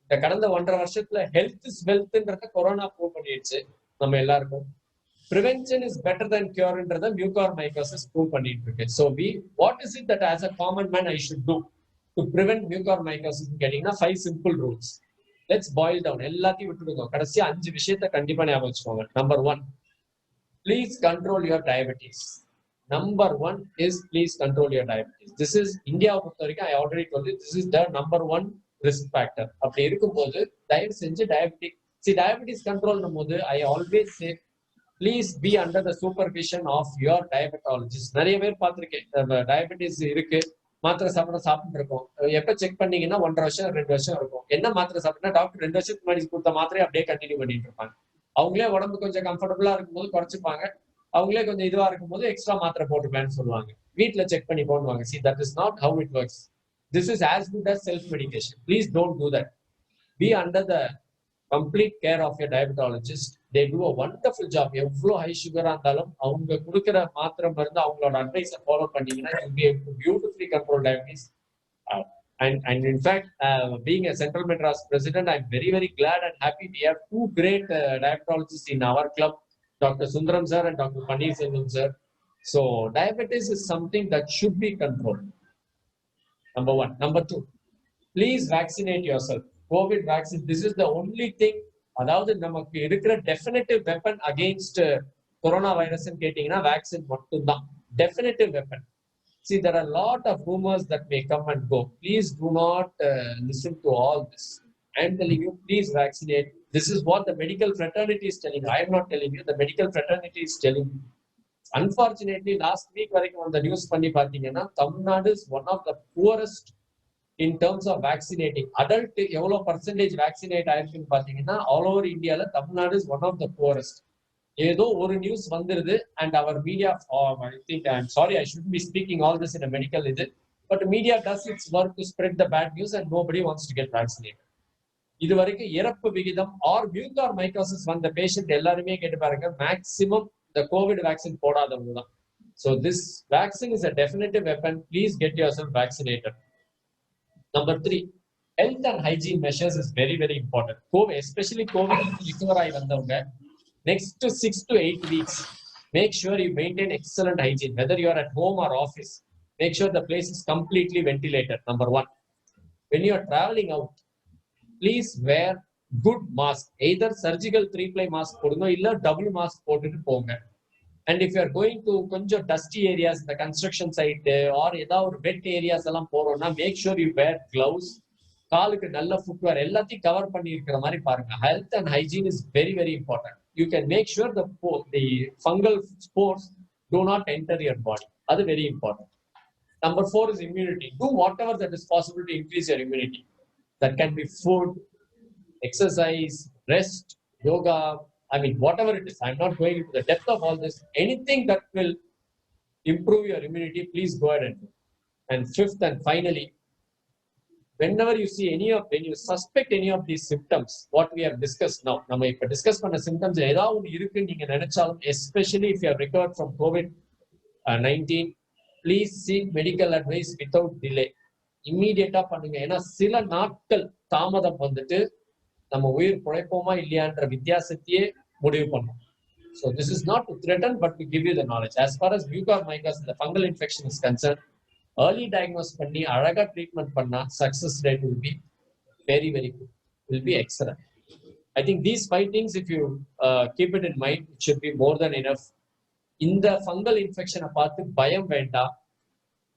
இந்த கடந்த 1.5 வருஷத்துல health is வெல்த்ன்றத corona prove பண்ணிடுச்சு நம்ம எல்லாருக்கும். Prevention is better than cureன்றத மியூகார்மைகோசிஸ் ப்ரூவ் பண்ணிட்டு இருக்கு. So what is it that as a common man I should do to prevent mucormycosis? கேட்டீங்கன்னா 5 simple rules. Let's boil down. எல்லாத்தையும் விட்டுடுங்க, கடைசியா 5 விஷயத்தை கண்டிப்பா ஞாபகம் வச்சுக்கோங்க. Number 1, please control your diabetes. Number 1 is please control your diabetes. This is India பொறுத்த வரைக்கும், I already told you, this is the number 1 risk factor. அப்படி இருக்கும்போது தயவு செஞ்சு diabetes control பண்ணும்போது I always say please be under the supervision of your diabetologist. நிறைய பேர் பார்த்திருக்கேன், டயபெட்டிஸ் இருக்கு, மாத்திரை சாப்பிட்டு இருக்கோம். எப்ப செக் பண்ணீங்கன்னா 1.5 வருஷம் 2 வருஷம் இருக்கும். என்ன மாத்திரை சாப்பிட்டா டாக்டர் 2 வருஷத்துக்கு முன்னாடி கொடுத்த மாத்திரையை அப்படியே கண்டினியூ பண்ணிட்டு இருப்பாங்க. அவங்களே உடம்பு கொஞ்சம் கம்ஃபர்டபுளா இருக்கும்போது குறைச்சிப்பாங்க, அவங்களே கொஞ்சம் இதுவா இருக்கும்போது எக்ஸ்ட்ரா மாத்திரை போட்டுக்கலான்னு சொல்லுவாங்க. வீட்டுல செக் பண்ணி போடுவாங்க. See, that is not how it works. This is as good as self medication. Please don't do that. Be under the complete care of your diabetologist. They do a wonderful job. எவ்வளோ high சுகரா இருந்தாலும் அவங்க கொடுக்குற மாத்திரை மருந்து அவங்களோட அட்வைஸை follow பண்ணீங்கன்னா you'll be able to beautifully control diabetes. And in fact, being a Central Madras president, I'm very, very glad and happy we have 2 great diabetologists in our club, Dr. Sundaram sir and Dr. Paneer Selvam sir. So diabetes is something that should be controlled. Number one. Number two, please vaccinate yourself. COVID vaccine, this is the only thing. அதாவது நமக்கு இருக்கிற definitive weapon against coronavirus கேட்டீங்கன்னா vaccine மட்டும்தான். Definitive weapon. See, there are a lot of rumors that may come and go. Please do not listen to all this. I am telling you, please vaccinate. This is what the medical fraternity is telling you. I am not telling you. The medical fraternity is telling you. Unfortunately, last week வரைக்கும் அந்த news பண்ணி பார்த்தீங்கன்னா Tamil Nadu is one of the poorest in terms of vaccinating. Adult எவ்வளோ percentage vaccinate ஆயிருக்குன்னு பார்த்தீங்கன்னா all over India Tamil Nadu is one of the poorest. ஏதோ ஒரு news வந்துருது and our media, I think, I'm sorry, I shouldn't be speaking all this in a medical இது, but media does its work to spread the bad news and nobody wants to get vaccinated. இது வரைக்கும் இறப்பு விகிதம் or mucormycosis வந்த patient எல்லாருமே கேட்டு பாருங்க, maximum the COVID vaccine போடாதவங்க தான். So this vaccine is a definitive weapon. Please get yourself vaccinated. Number three, health and hygiene measures is very, very important. COVID, especially COVID recover ஆகி வந்தவங்க, next to 6 to 8 weeks, make sure you maintain excellent hygiene. Whether you are at home or office, make sure the place is completely ventilated. Number one, when you are traveling out, please wear good mask. Either surgical 3-ply mask போடுங்க இல்ல double mask போட்டுட்டு போங்க. And if you are going to கொஞ்சம் dusty areas, the construction site or ஏதாவது ஒரு wet areas எல்லாம் போறோம்னா, make sure you wear gloves. காலுக்கு நல்ல footwear எல்லாத்தையும் கவர் பண்ணி இருக்கிற மாதிரி பாருங்க. Health and hygiene is very, very important. You can make sure the fungal spores do not enter your body. That's very important. Number 4 is immunity. Do whatever that is possible to increase your immunity. That can be food, exercise, rest, yoga, I mean, whatever it is. I'm not going into the depth of all this. Anything that will improve your immunity, please go ahead and do. And fifth and finally, whenever you see when you suspect any of these symptoms, what we have discussed now, நம்ம இப்ப discuss பண்ண symptoms ஏதாவது ஒன்று இருக்குன்னு நீங்க நினைச்சாலும், especially if you have recovered from COVID-19, please seek medical advice without delay. இம்மீடியட்டா பண்ணுங்க. ஏன்னா சில நாட்கள் தாமதம் வந்துட்டு நம்ம உயிர் பிழைப்போமா இல்லையான்ற வித்தியாசத்தையே முடிவு பண்ணும். So this is not to threaten but to give you the knowledge. As far as mucormycosis, the fungal infection is concerned, early diagnose பண்ணி அழகா ட்ரீட்மெண்ட் பண்ணா success rate will be very, very good, will be excellent. I think these 5 things, if you keep it in mind, it should be more than enough. இந்த fungal infection பார்த்து பயம் வேண்டாம்.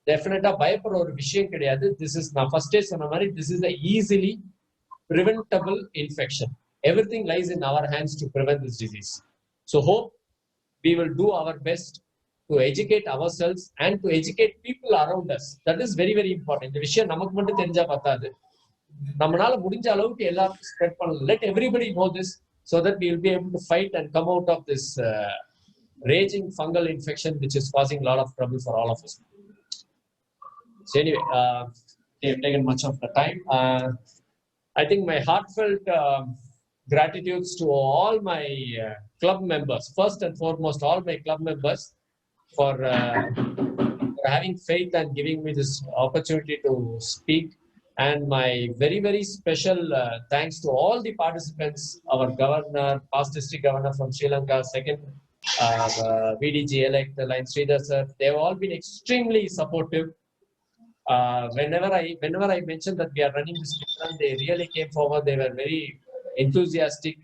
டெஃபினட்டா பயப்படுற ஒரு விஷயம் கிடையாது. This is, நான் ஃபர்ஸ்டே சொன்ன மாதிரி, this is a easily preventable infection. Everything lies in our hands to prevent this disease. So hope we will do our best to educate ourselves and to educate people around us. That is very, very important. இந்த விஷயம் நமக்கு மட்டும் தெரிஞ்சா பத்தாது. நம்மளால முடிஞ்ச அளவுக்கு எல்லாருக்கும் ஸ்ப்ரெட் பண்ணலாம். Let everybody know this so that we will be able to fight and come out of this raging fungal infection which is causing a lot of trouble for all of us. So anyway, they have taken much of the time. I think my heartfelt gratitudes to all my club members, first and foremost, all my club members for having faith and giving me this opportunity to speak. And my very, very special thanks to all the participants, our governor, past district governor from Sri Lanka, second VDG elect, Line Sridhar sir. They have all been extremely supportive. Whenever I mentioned that we are running this program, they really came forward. They were very enthusiastic,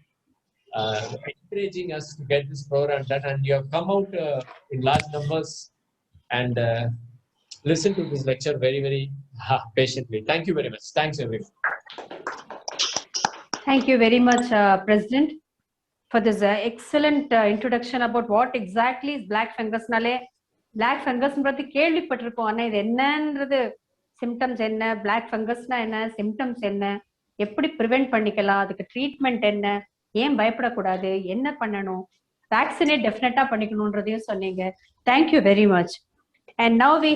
encouraging us to get this program done. And you have come out in large numbers and listen to this lecture very, very patiently. Thank you very much. Thanks everyone. Thank you very much, President, for this excellent introduction about what exactly is black fungus. Black fungus பத்தி கேள்விப்பட்டிருப்போம், ஆனா இது என்னன்றது, symptoms என்ன, black ஃபங்கஸ்னா என்ன, symptoms என்ன, எப்படி prevent பண்ணிக்கலாம், அதுக்கு ட்ரீட்மெண்ட் என்ன, ஏன் பயப்படக்கூடாது, என்ன பண்ணணும், வேக்சினேட் டெஃபினட்டா பண்ணிக்கணும்ன்றதையும் சொன்னீங்க. Thank you very much. And now we